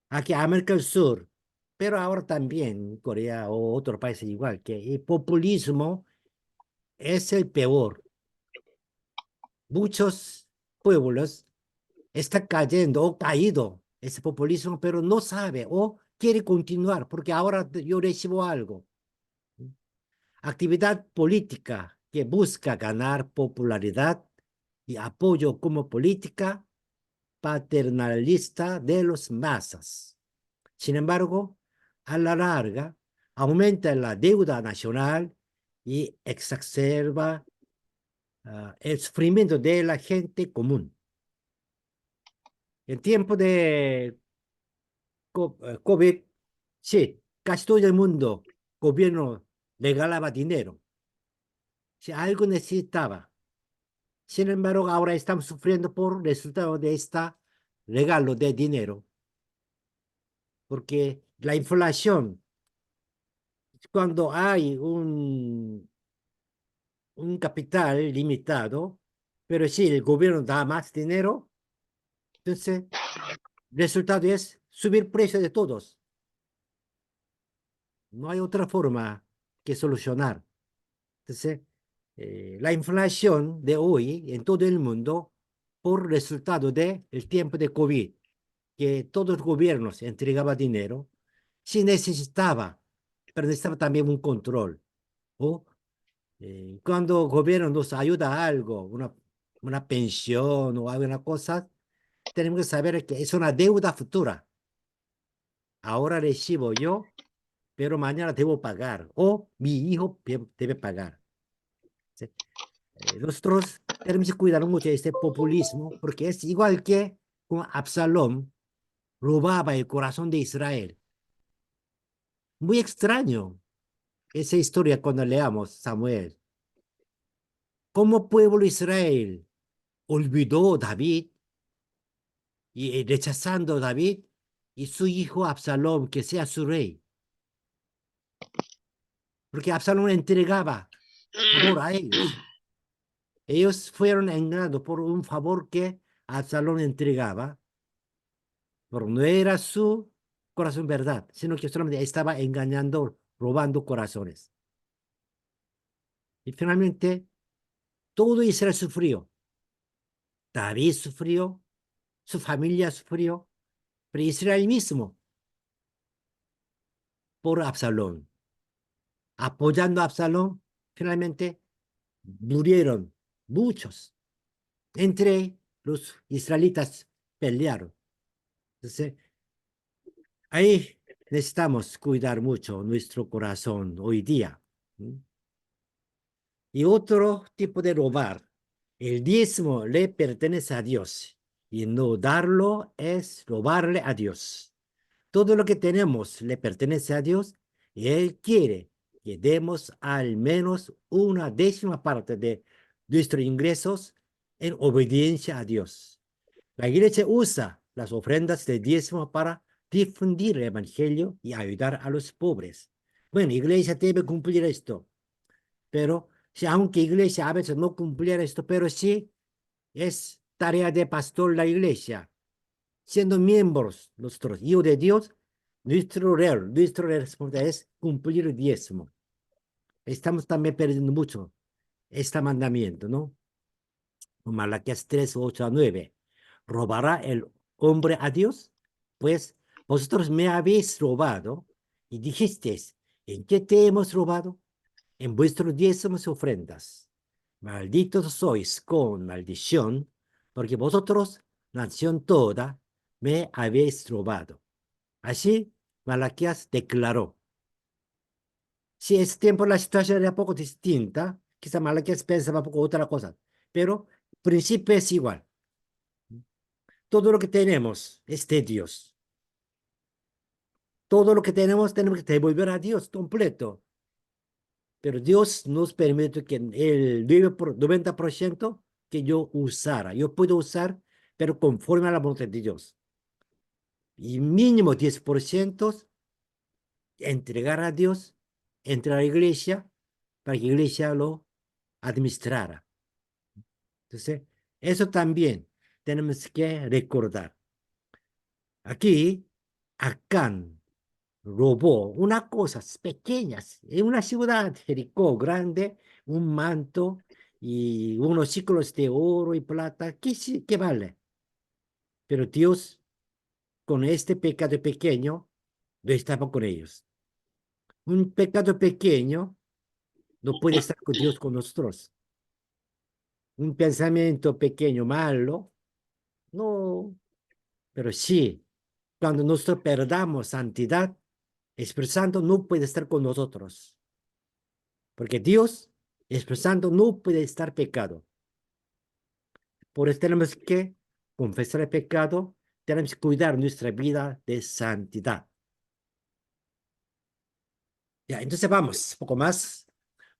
Aquí América del Sur, pero ahora también Corea o otros países igual, que el populismo es el peor. Muchos pueblos están cayendo o caído ese populismo, pero no sabe o quiere continuar, porque ahora yo recibo algo. Actividad política que busca ganar popularidad y apoyo como política paternalista de los masas. Sin embargo, a la larga, aumenta la deuda nacional y exacerba el sufrimiento de la gente común. En tiempo de COVID, sí, casi todo el mundo, gobierno regalaba dinero. Si algo necesitaba. Sin embargo, ahora estamos sufriendo por resultado de este regalo de dinero. Porque la inflación, cuando hay un capital limitado, pero si el gobierno da más dinero, entonces el resultado es subir precios de todos. No hay otra forma que solucionar. Entonces, la inflación de hoy en todo el mundo por resultado del tiempo de COVID, que todos los gobiernos entregaban dinero, sí necesitaba, pero necesitaba también un control. O cuando el gobierno nos ayuda a algo, una pensión o alguna cosa, tenemos que saber que es una deuda futura. Ahora recibo yo, pero mañana debo pagar, o mi hijo debe pagar. ¿Sí? Nosotros tenemos que cuidar mucho de este populismo, porque es igual que como Absalón robaba el corazón de Israel. Muy extraño esa historia cuando leamos Samuel. ¿Cómo pueblo de Israel olvidó a David y rechazando a David y su hijo Absalón que sea su rey? Porque Absalón entregaba favor a ellos. Ellos fueron engañados por un favor que Absalón entregaba, pero no era su corazón verdad, sino que solamente estaba engañando, robando corazones. Y finalmente, todo Israel sufrió. David sufrió, su familia sufrió, pero Israel mismo por Absalón. Apoyando a Absalón, finalmente murieron muchos. Entre los israelitas pelearon. Entonces, ahí necesitamos cuidar mucho nuestro corazón hoy día. Y otro tipo de robar. El diezmo le pertenece a Dios y no darlo es robarle a Dios. Todo lo que tenemos le pertenece a Dios y Él quiere que demos al menos una décima parte de nuestros ingresos en obediencia a Dios. La iglesia usa las ofrendas de diezmo para difundir el evangelio y ayudar a los pobres. Bueno, la iglesia debe cumplir esto, pero si aunque la iglesia a veces no cumpliera esto, pero sí es tarea de pastor la iglesia, siendo miembros nosotros, hijos de Dios, nuestra responsabilidad es cumplir el diezmo. Estamos también perdiendo mucho este mandamiento, ¿no? Malaquías 3, 8 a 9. ¿Robará el hombre a Dios? Pues vosotros me habéis robado y dijisteis, ¿en qué te hemos robado? En vuestros diezmos y ofrendas. Malditos sois con maldición, porque vosotros, nación toda, me habéis robado. Así Malaquías declaró. Si es tiempo la situación era un poco distinta, quizá Malaquías pensaba un poco otra cosa, pero el principio es igual. Todo lo que tenemos es de Dios. Todo lo que tenemos que devolver a Dios completo. Pero Dios nos permite que el 90% que yo usara. Yo puedo usar, pero conforme a la voluntad de Dios. Y mínimo 10% entregar a Dios, entre la iglesia, para que la iglesia lo administrara. Entonces, eso también tenemos que recordar. Aquí, Acán robó unas cosas pequeñas en una ciudad, Jericó, grande, un manto y unos ciclos de oro y plata. ¿Qué vale? Pero Dios, con este pecado pequeño, no estaba con ellos. Un pecado pequeño no puede estar con Dios con nosotros. Un pensamiento pequeño malo, no, pero sí, cuando nosotros perdamos santidad, Espíritu Santo no puede estar con nosotros, porque Dios, Espíritu Santo, no puede estar pecado. Por eso tenemos que confesar el pecado, tenemos que cuidar nuestra vida de santidad. Ya, entonces vamos, un poco más.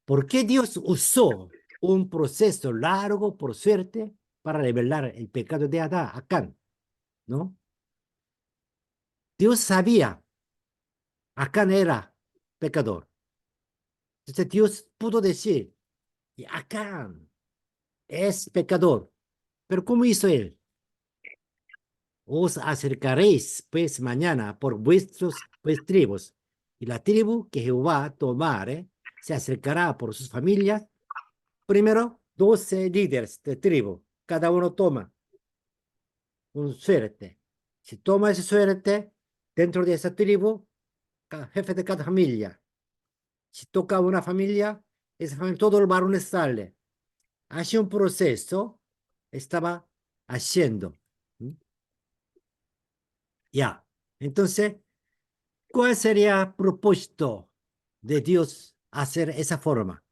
¿Por qué Dios usó un proceso largo, por suerte, para revelar el pecado de Adán, Acán? ¿No? Dios sabía, Acán era pecador. Entonces Dios pudo decir, Acán es pecador. Pero ¿cómo hizo él? Os acercaréis pues mañana por vuestros pues, tribus, y la tribu que Jehová tomare se acercará por sus familias. Primero, 12 líderes de tribu, cada uno toma un suerte. Si toma ese suerte, dentro de esa tribu, jefe de cada familia. Si toca una familia, esa familia, todos los varones sale. Hace un proceso, estaba haciendo. Ya. Entonces, ¿cuál sería el propósito de Dios hacer esa forma?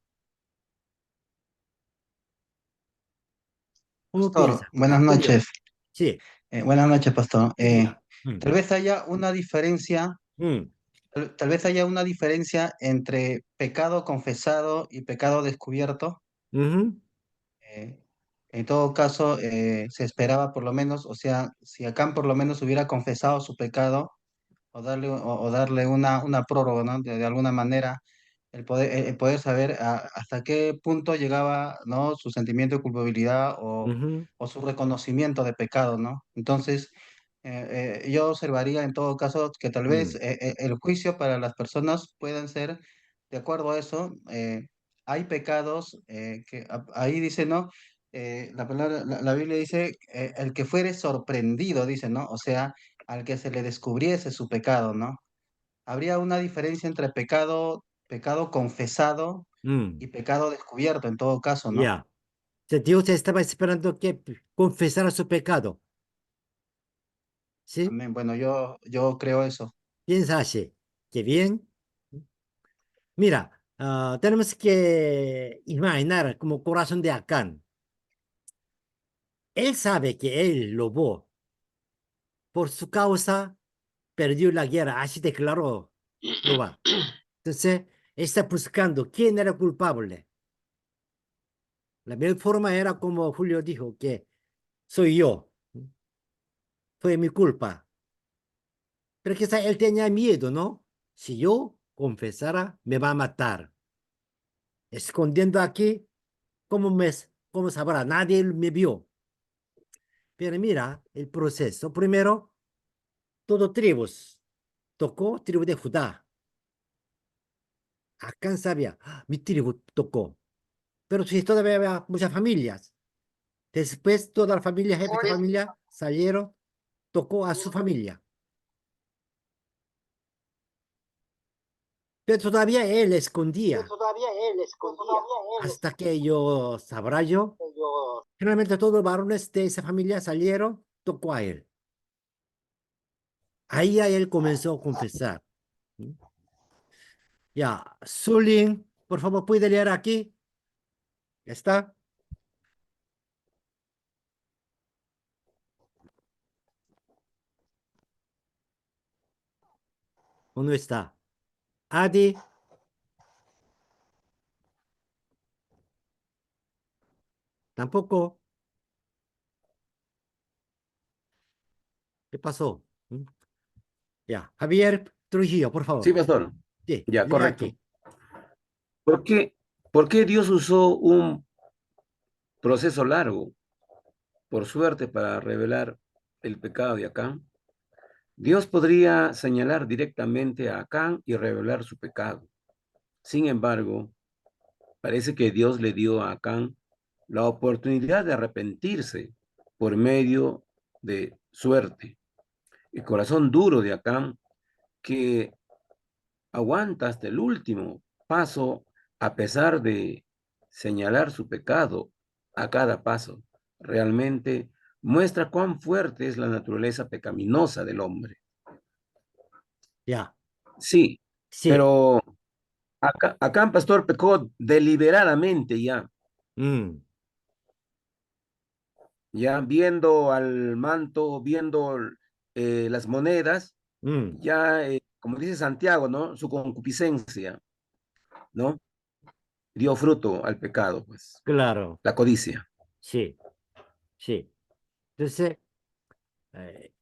¿Cómo Pastor, piensa? buenas Julio. noches. Sí. Buenas noches, Pastor. Diga. Mm, Tal vez haya una diferencia, mm, tal vez haya una diferencia entre pecado confesado y pecado descubierto. ujú, Eh, en todo caso, se esperaba por lo menos, o sea, si Acán por lo menos hubiera confesado su pecado o darle una prórroga, ¿no? De alguna manera, el poder saber hasta qué punto llegaba, ¿no? Su sentimiento de culpabilidad ujú, o su reconocimiento de pecado, ¿no? Entonces, yo observaría en todo caso que tal vez mm, el juicio para las personas puedan ser, de acuerdo a eso, hay pecados que ahí dice, ¿no? La Biblia dice, el que fuere sorprendido, dice, ¿no? O sea, al que se le descubriese su pecado, ¿no? Habría una diferencia entre pecado confesado mm. y pecado descubierto en todo caso, ¿no? Ya. O sea, Dios estaba esperando que confesara su pecado. ¿Sí? Amén. Bueno, yo creo eso. Piensa así. Qué bien. Mira, tenemos que imaginar como corazón de Acán. Él sabe que él lobó. Por su causa perdió la guerra. Así declaró Jehová. Entonces, está buscando quién era culpable. La mejor forma era como Julio dijo, que soy yo. Fue mi culpa. Pero quizá él tenía miedo, ¿no? Si yo confesara, me va a matar. Escondiendo aquí, ¿cómo sabrá? Nadie me vio. Pero mira el proceso. Primero, todo tribus. Tocó tribu de Judá. Acá sabía, mi tribu tocó. Pero si todavía había muchas familias. Después, toda la familia, jefe de familia, salieron, tocó a su familia. Pero todavía él escondía. Hasta que yo sabrá yo. Generalmente todos los varones de esa familia salieron, tocó a él. Ahí a él comenzó a confesar. ¿Mm? Ya, Zulín, por favor, ¿puede leer aquí? ¿Ya está? ¿O no está? Adi, tampoco. ¿Qué pasó? ¿Mm? Ya, Javier Trujillo, por Sí, favor. pastor. Sí, Ya, lee correcto. aquí. ¿Por qué, por qué Dios usó un proceso largo, por suerte, para revelar el pecado de Acán? Dios podría señalar directamente a Acán y revelar su pecado. Sin embargo, parece que Dios le dio a Acán la oportunidad de arrepentirse por medio de suerte. El corazón duro de Acán, que aguanta hasta el último paso a pesar de señalar su pecado a cada paso, realmente muestra cuán fuerte es la naturaleza pecaminosa del hombre. Ya, Sí, sí. pero Acán, pastor, pecó deliberadamente Mm, ya viendo al manto, viendo las monedas, mm, ya, como dice Santiago, ¿no? Su concupiscencia, ¿no? Dio fruto al pecado, pues, claro, la codicia. sí, sí. Entonces, eh,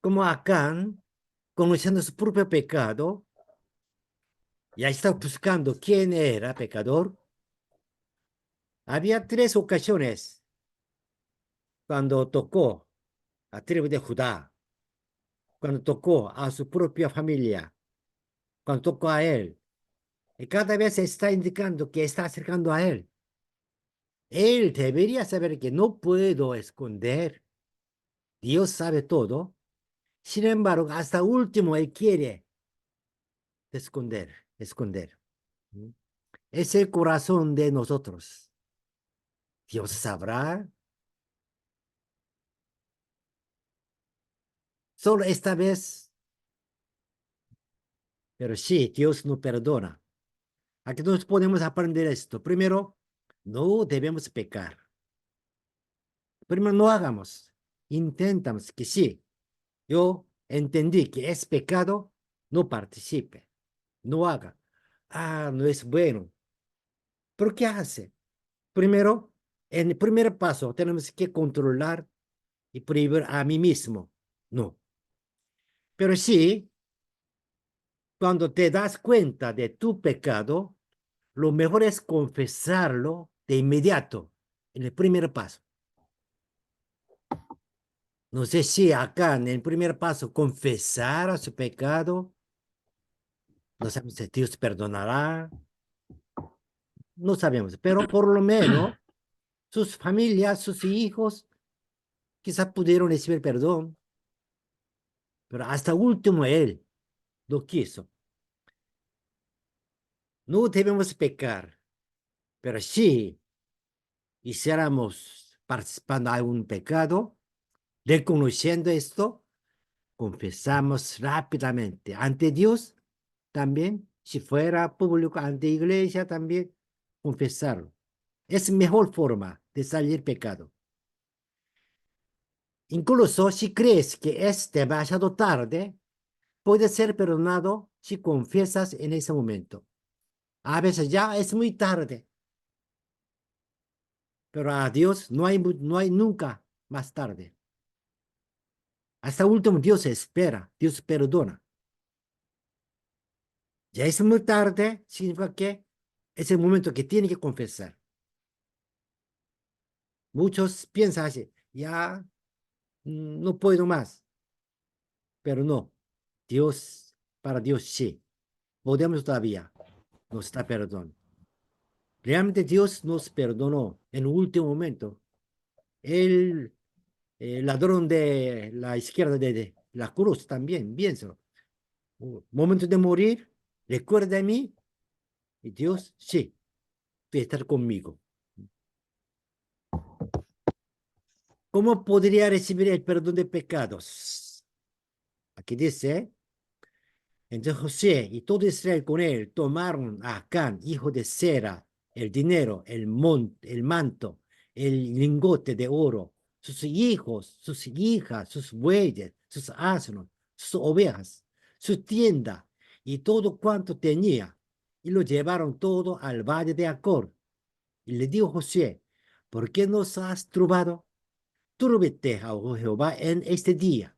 como Acán, conociendo su propio pecado, ya está buscando quién era pecador. Había tres ocasiones cuando tocó a tribu de Judá, cuando tocó a su propia familia, cuando tocó a él. Y cada vez está indicando que está acercando a él. Él debería saber que no puedo esconder. Dios sabe todo. Sin embargo, hasta último él quiere esconder, esconder. ¿Mm? Es el corazón de nosotros. Dios sabrá. Solo esta vez, pero sí, Dios no perdona. Aquí nos podemos aprender esto. Primero, no debemos pecar. Primero, no hagamos. Intentamos que sí. Yo entendí que es pecado, no participe, no haga. Ah, no es bueno. ¿Pero qué hace? Primero, en el primer paso, tenemos que controlar y prohibir a mí mismo. No. Pero sí, cuando te das cuenta de tu pecado, lo mejor es confesarlo de inmediato, en el primer paso. No sé si acá en el primer paso confesar a su pecado, no sabemos si Dios perdonará, no sabemos, pero por lo menos sus familias, sus hijos, quizás pudieron recibir perdón, pero hasta último él lo quiso. No debemos pecar, pero si hiciéramos participando en un pecado, reconociendo esto, confesamos rápidamente ante Dios también, si fuera público, ante iglesia también, confesarlo. Es mejor forma de salir pecado. Incluso si crees que es demasiado tarde, puede ser perdonado si confiesas en ese momento. A veces ya es muy tarde, pero a Dios no hay nunca más tarde. Hasta último Dios espera, Dios perdona. Ya es muy tarde, significa que es el momento que tiene que confesar. Muchos piensan así, ya no puedo más, pero no. Dios, para Dios sí, podemos todavía, nos da perdón. Realmente Dios nos perdonó en el último momento. El ladrón de la izquierda de la cruz también, pienso. Momento de morir, recuerda a mí. Y Dios, sí, voy a estar conmigo. ¿Cómo podría recibir el perdón de pecados? Aquí dice, entonces José y todo Israel con él tomaron a Acán, hijo de Sera, el dinero, el manto, el lingote de oro, sus hijos, sus hijas, sus bueyes, sus asnos, sus ovejas, su tienda y todo cuanto tenía, y lo llevaron todo al valle de Acor. Y le dijo José, ¿por qué nos has turbado? Túrbete a Jehová en este día.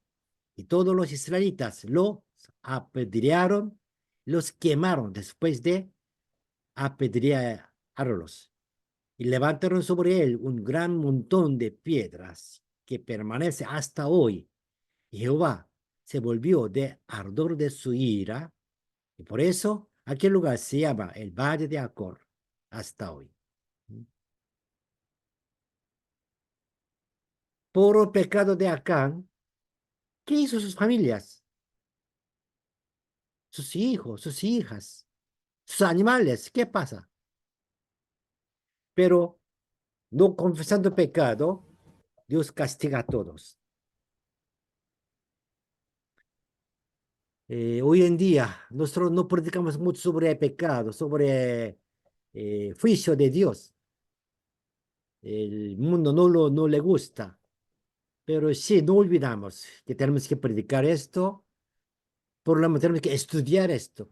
Y todos los israelitas lo apedrearon, los quemaron después de apedrearlos. Y levantaron sobre él un gran montón de piedras que permanece hasta hoy. Y Jehová se volvió de ardor de su ira, y por eso aquel lugar se llama el Valle de Acor hasta hoy. Por pecado de Acán, ¿qué hizo sus familias? Sus hijos, sus hijas, sus animales, ¿qué pasa? Pero no confesando pecado, Dios castiga a todos. Hoy en día, nosotros no predicamos mucho sobre pecado, sobre juicio de Dios. El mundo no le gusta. Pero sí, no olvidamos que tenemos que predicar esto, por lo menos tenemos que estudiar esto.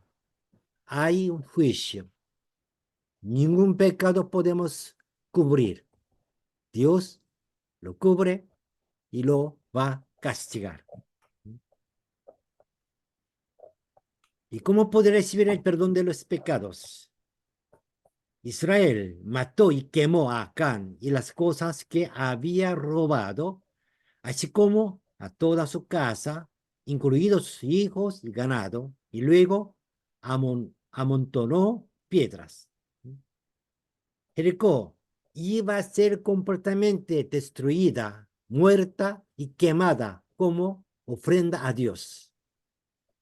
Hay un juicio. Ningún pecado podemos cubrir. Dios lo cubre y lo va a castigar. ¿Y cómo poder recibir el perdón de los pecados? Israel mató y quemó a Acán y las cosas que había robado, así como a toda su casa, incluidos sus hijos y ganado, y luego amontonó piedras. Jericó iba a ser completamente destruida, muerta y quemada como ofrenda a Dios.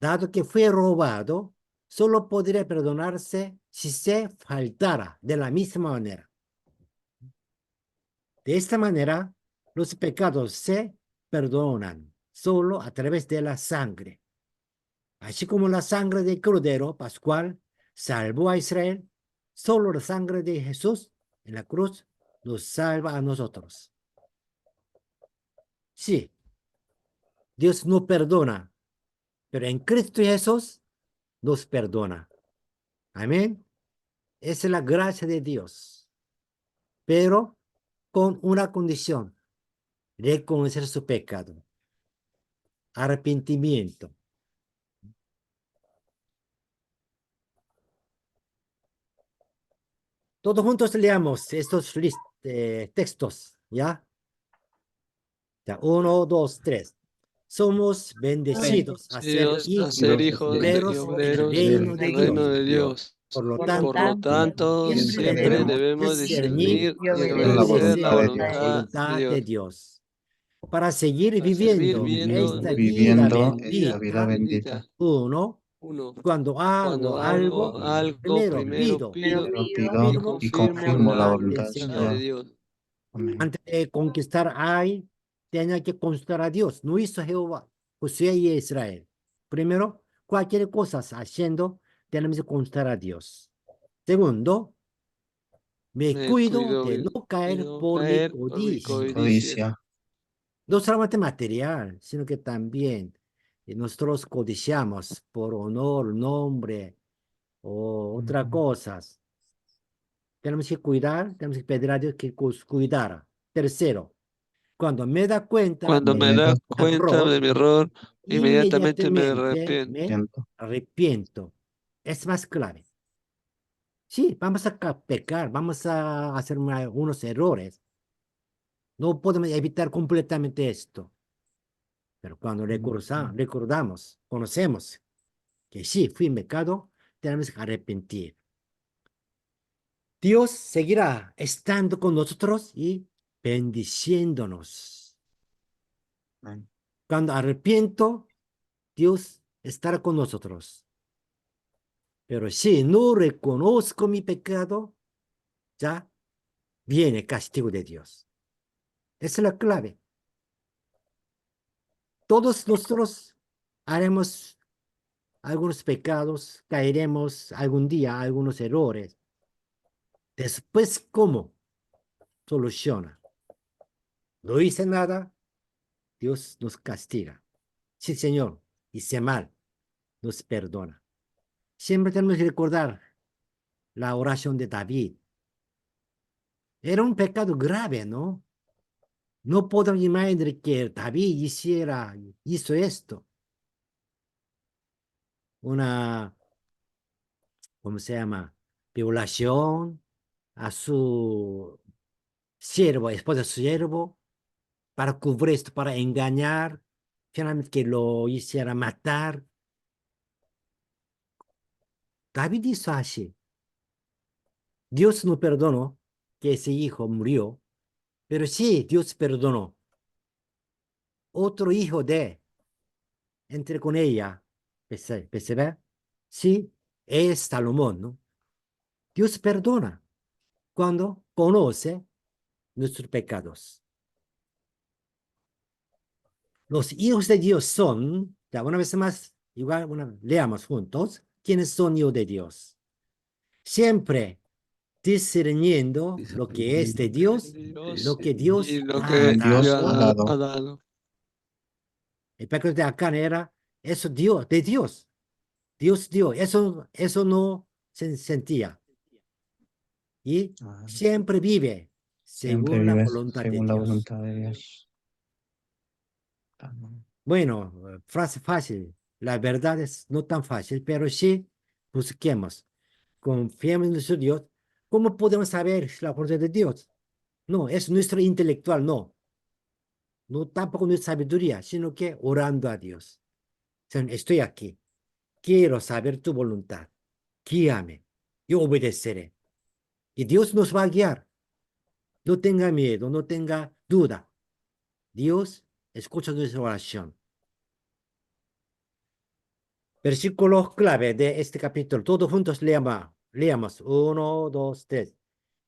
Dado que fue robado, solo podría perdonarse si se faltara de la misma manera. De esta manera, los pecados se perdonan solo a través de la sangre. Así como la sangre del Cordero Pascual salvó a Israel, solo la sangre de Jesús en la cruz nos salva a nosotros. Sí, Dios no perdona, pero en Cristo Jesús nos perdona. Amén. Esa es la gracia de Dios, pero con una condición: reconocer su pecado, arrepentimiento. Todos juntos leamos estos textos, ¿ya? Ya, 1, 2, 3. Somos bendecidos a ser Bendecidos a ser Dios hijos así, y obreros del obreros reino de del Dios. reino de Dios. Por lo Por lo Por lo tanto, tanto, tanto, siempre debemos discernir discernir y y la obedecer la voluntad obedecer de la Dios, voluntad de voluntad de Dios. Dios, para seguir Para seguir viviendo esta vida viviendo esta vida bendita. bendita. Uno, Uno, cuando hago cuando algo, hago algo, primero primero pido pido Pero pido pido y confirmo y la confirmo confirmo la la voluntad del voluntad del voluntad de Señor. Señor. Dios. Amén. Antes de conquistar hay, tenía que conquistar a Dios. No hizo Jehová, José y Israel. Primero, cualquier cosa haciendo, tenemos que conquistar a Dios. Segundo, me Me cuido cuido de de no caer no por mi caer por mi En codicia. codicia. codicia. No solamente material, sino que también nosotros codiciamos por honor, nombre o otras cosas. Tenemos que cuidar, tenemos que pedir a Dios que nos cuidara. Tercero, cuando me da cuenta Cuando de me Me da da mi cuenta error, de mi error, inmediatamente me inmediatamente arrepiento. me arrepiento. Es más clave. Sí, vamos a pecar, vamos a hacer unos errores. No podemos evitar completamente esto. Pero cuando recordamos, conocemos que sí, fui pecado, tenemos que arrepentir. Dios seguirá estando con nosotros y bendiciéndonos. Amén. Cuando arrepiento, Dios estará con nosotros. Pero si no reconozco mi pecado, ya viene castigo de Dios. Esa es la clave. Todos nosotros haremos algunos pecados, caeremos algún día, algunos errores. Después, ¿cómo soluciona? No hice nada, Dios nos castiga. Sí, Señor, hice mal, nos perdona. Siempre tenemos que recordar la oración de David. Era un pecado grave, ¿no? No podemos imaginar que David hizo esto. Una, ¿cómo se llama? Violación a su siervo, esposa de su siervo, para cubrir esto, para engañar, finalmente que lo hiciera matar. David hizo así. Dios no perdonó que ese hijo murió, pero sí, Dios perdonó. Otro hijo entre con ella, ¿percebe? Sí, es Salomón, ¿no? Dios perdona cuando conoce nuestros pecados. Los hijos de Dios son, ya una vez más, igual, leamos juntos, ¿quiénes son hijos de Dios? Siempre discerniendo lo que es de Dios, lo que Dios y lo ha que Dios dado. ha Dios dado. ha dado. El pecado de Acán era eso Dios, de Dios. Dios dio, eso no se sentía. Y Ah, siempre vive siempre según la vives voluntad de según la Dios. voluntad de Dios. Ah, Bueno, frase fácil. La verdad es no tan fácil, pero sí busquemos, confiemos en nuestro Dios. ¿Cómo podemos saber la voluntad de Dios? No, es nuestro intelectual, no. No tampoco nuestra sabiduría, sino que orando a Dios. Señor, estoy aquí. Quiero saber tu voluntad. Guíame. Yo obedeceré. Y Dios nos va a guiar. No tenga miedo, no tenga duda. Dios escucha nuestra oración. Versículos clave de este capítulo. Todos juntos leamos. 1, 2, 3.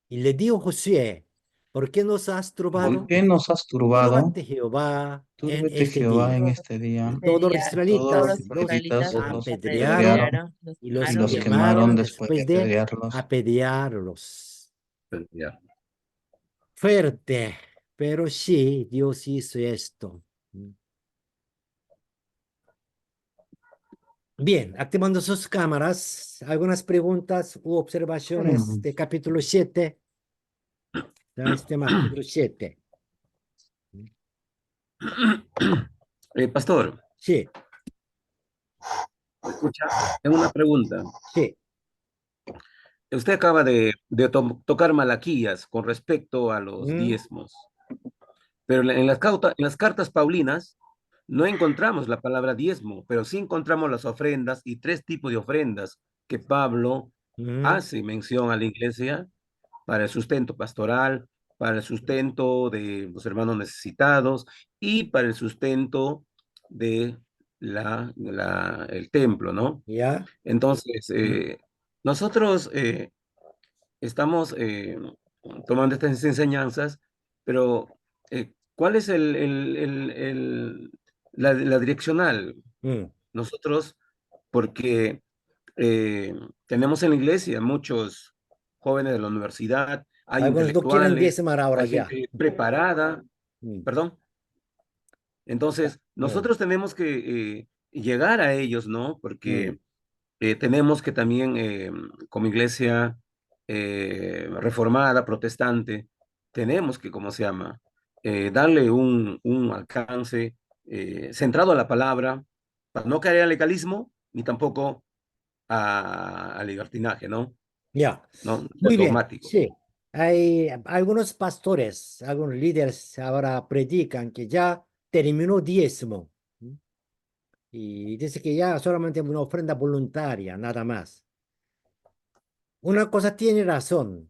Y le dijo Josué, ¿por qué nos has ¿Por turbado? qué nos has turbado? Túrbate Jehová en Túrbete este Jehová en día. este día. Y Este todos los día todos Todos israelitas los los los israelitas israelitas los los apedrearon apedrearon apedrearon, los y los y quemaron los después de quemaron quemaron después de después de apedrearlos. apedrearlos. Ya. Fuerte, pero sí, Dios hizo esto. Bien, activando sus cámaras, algunas preguntas u observaciones de capítulo 7. Este tema, capítulo 7. Pastor, Sí, escucha, tengo una pregunta. sí. Usted acaba de tocar Malaquías con respecto a los Mm, diezmos, pero en las cartas paulinas no encontramos la palabra diezmo, pero sí encontramos las ofrendas y tres tipos de ofrendas que Pablo mm, hace mención a la iglesia para el sustento pastoral, para el sustento de los hermanos necesitados y para el sustento de el templo, ¿no? ya. Entonces, nosotros estamos tomando estas enseñanzas, pero ¿cuál es la direccional? Mm. Nosotros, porque tenemos en la iglesia muchos jóvenes de la universidad, hay Algunos no quieren intelectuales, diezmar ahora hay ya. gente preparada, Mm, perdón. Entonces, mm, nosotros tenemos que llegar a ellos, ¿no? mm. Porque tenemos que también, como iglesia reformada, protestante, tenemos que, ¿cómo se llama? Darle un alcance centrado a la palabra, para no caer al legalismo, ni tampoco al libertinaje, ¿no? Ya. ¿No? Ser Muy bien, dogmático. sí. Hay algunos pastores, algunos líderes ahora predican que ya terminó diezmo. Y dice que ya solamente una ofrenda voluntaria, nada más. Una cosa tiene razón.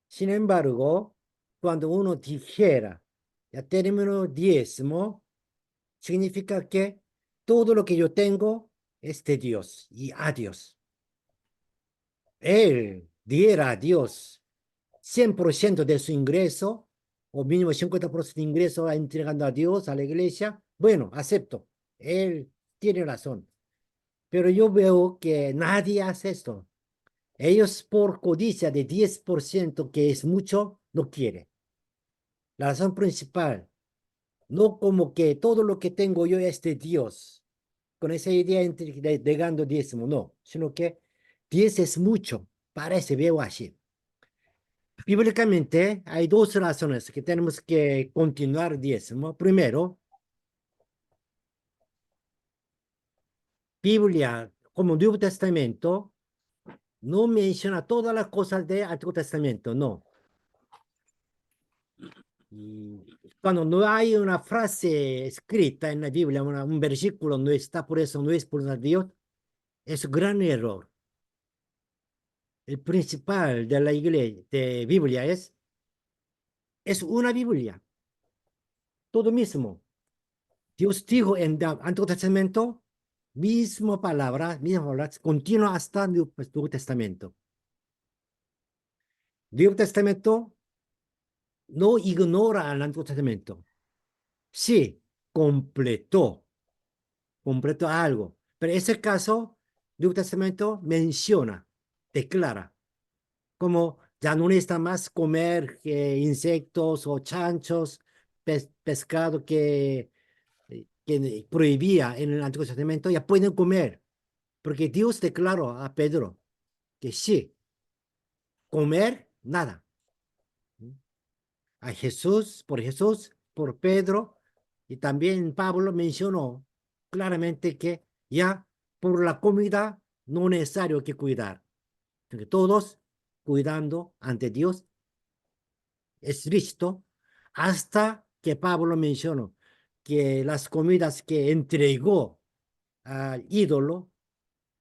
Sin embargo, cuando uno dijera, ya terminó diezmo, significa que todo lo que yo tengo es de Dios y a Dios. él diera a Dios 100% de su ingreso, o mínimo 50% de ingreso entregando a Dios, a la iglesia, bueno, acepto. Él tiene razón. Pero yo veo que nadie hace esto. Ellos por codicia de 10%, que es mucho, no quiere. La razón principal, no como que todo lo que tengo yo es de Dios, con esa idea entregando diezmo, no, sino que 10 es mucho, parece, veo así. Bíblicamente hay dos razones que tenemos que continuar diezmo. Primero, Biblia, como Nuevo Testamento, no menciona todas las cosas del Antiguo Testamento, no. Y cuando no hay una frase escrita en la Biblia, un versículo no está, por eso no es por Dios, es un gran error. El principal de la iglesia, de Biblia es una Biblia, todo mismo. Dios dijo en el Antiguo Testamento, misma palabra, continua hasta el Nuevo Testamento. Nuevo Testamento no ignora al Antiguo Testamento. Sí, completó algo. Pero en ese caso, el Nuevo Testamento menciona, declara, como ya no necesita más comer insectos o chanchos, pescado que prohibía en el Antiguo Testamento, ya pueden comer, porque Dios declaró a Pedro que sí, comer, nada. A Jesús, por Pedro, y también Pablo mencionó claramente que ya por la comida no es necesario que cuidar, porque todos cuidando ante Dios es listo, hasta que Pablo mencionó que las comidas que entregó al ídolo,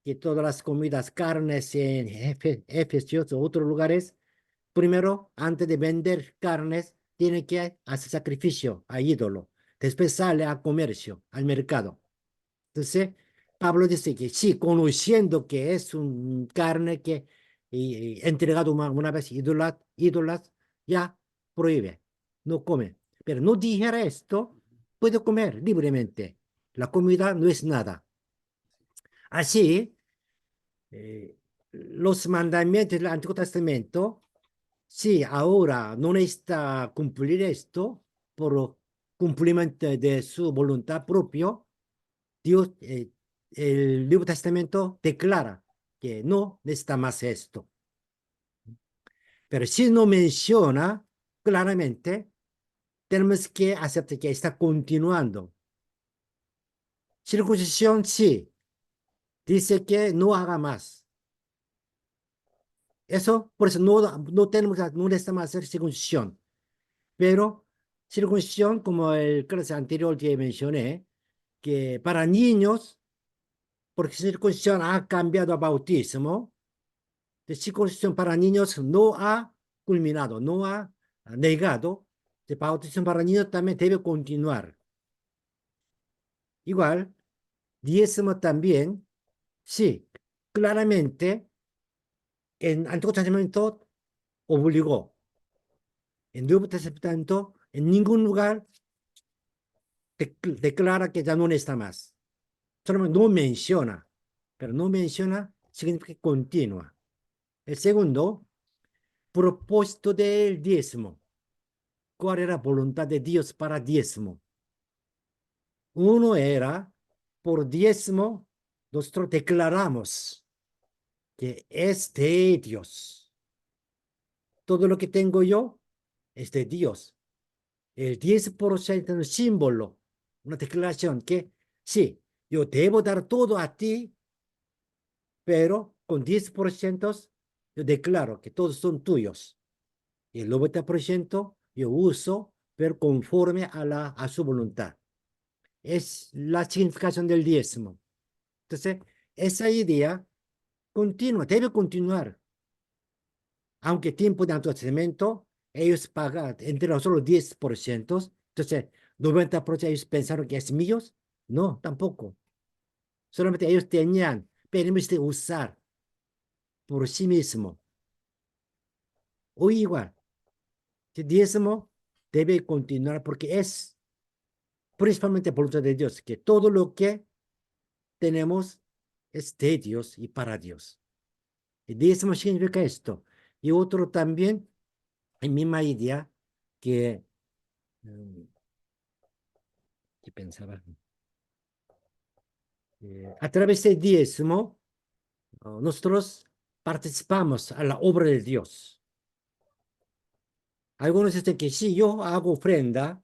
que todas las comidas, carnes en Efesios o otros lugares, primero, antes de vender carnes, tiene que hacer sacrificio a ídolo. Después sale a comercio, al mercado. Entonces, Pablo dice que sí, conociendo que es un carne que entregado una vez ídolas, ya prohíbe, no come. Pero no dijera esto, puede comer libremente. La comida no es nada. Así, los mandamientos del Antiguo Testamento, sí, ahora no necesita cumplir esto por cumplimiento de su voluntad propia. Dios, el Nuevo Testamento declara que no necesita más esto. Pero si no menciona claramente, tenemos que aceptar que está continuando. Circuncisión, sí, dice que no haga más. Eso, por eso no tenemos, no necesitamos hacer circuncisión. Pero circuncisión, como el clase anterior que mencioné, que para niños, porque circuncisión ha cambiado a bautismo, de circuncisión para niños no ha culminado, no ha negado, de bautismo para niños también debe continuar. Igual, diezmo también, sí, claramente en Antiguo Testamento obligó. En Nuevo Testamento, en ningún lugar declara que ya no está más. Solamente no menciona, pero no menciona significa que continúa. El segundo, propósito del diezmo. ¿Cuál era la voluntad de Dios para diezmo? Uno era, por diezmo, nosotros declaramos que es de Dios. Todo lo que tengo yo es de Dios. El 10% es un símbolo, una declaración que sí, yo debo dar todo a ti, pero con 10% yo declaro que todos son tuyos. Y el 90% yo uso, pero conforme a su voluntad. Es la significación del diezmo. Entonces, esa idea continúa, debe continuar. Aunque tiempo de Antiguo Testamento, ellos pagan entre solo 10%, entonces 90% ellos pensaron que es míos. No, tampoco. Solamente ellos tenían permiso de usar. por sí mismo. Hoy igual, el diezmo debe continuar porque es principalmente voluntad de Dios, que todo lo que tenemos es de Dios y para Dios. El diezmo significa esto. Y otro también, en misma idea, que, ¿qué pensaba? A través del diezmo, nosotros participamos a la obra de Dios. Algunos dicen que si yo hago ofrenda,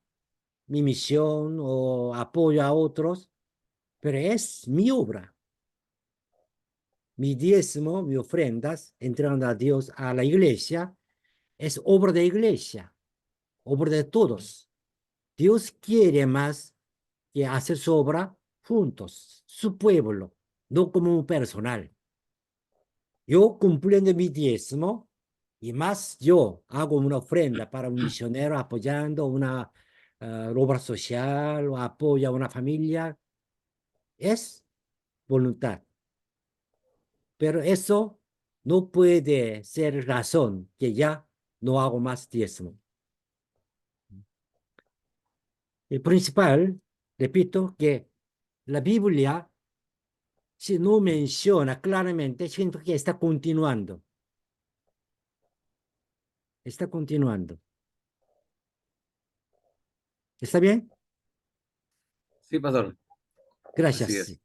mi misión o apoyo a otros, pero es mi obra. Mi diezmo, mis ofrendas, entregando a Dios, a la iglesia, es obra de iglesia, obra de todos. Dios quiere más que hacer su obra juntos, su pueblo, no como un personal. Yo cumpliendo mi diezmo y más yo hago una ofrenda para un misionero apoyando una obra social o apoyo a una familia, es voluntad. Pero eso no puede ser razón que ya no hago más diezmo. El principal, repito, que la Biblia, si no menciona claramente, significa que está continuando. Está continuando. ¿Está bien? Sí, pastor. Así Gracias. es.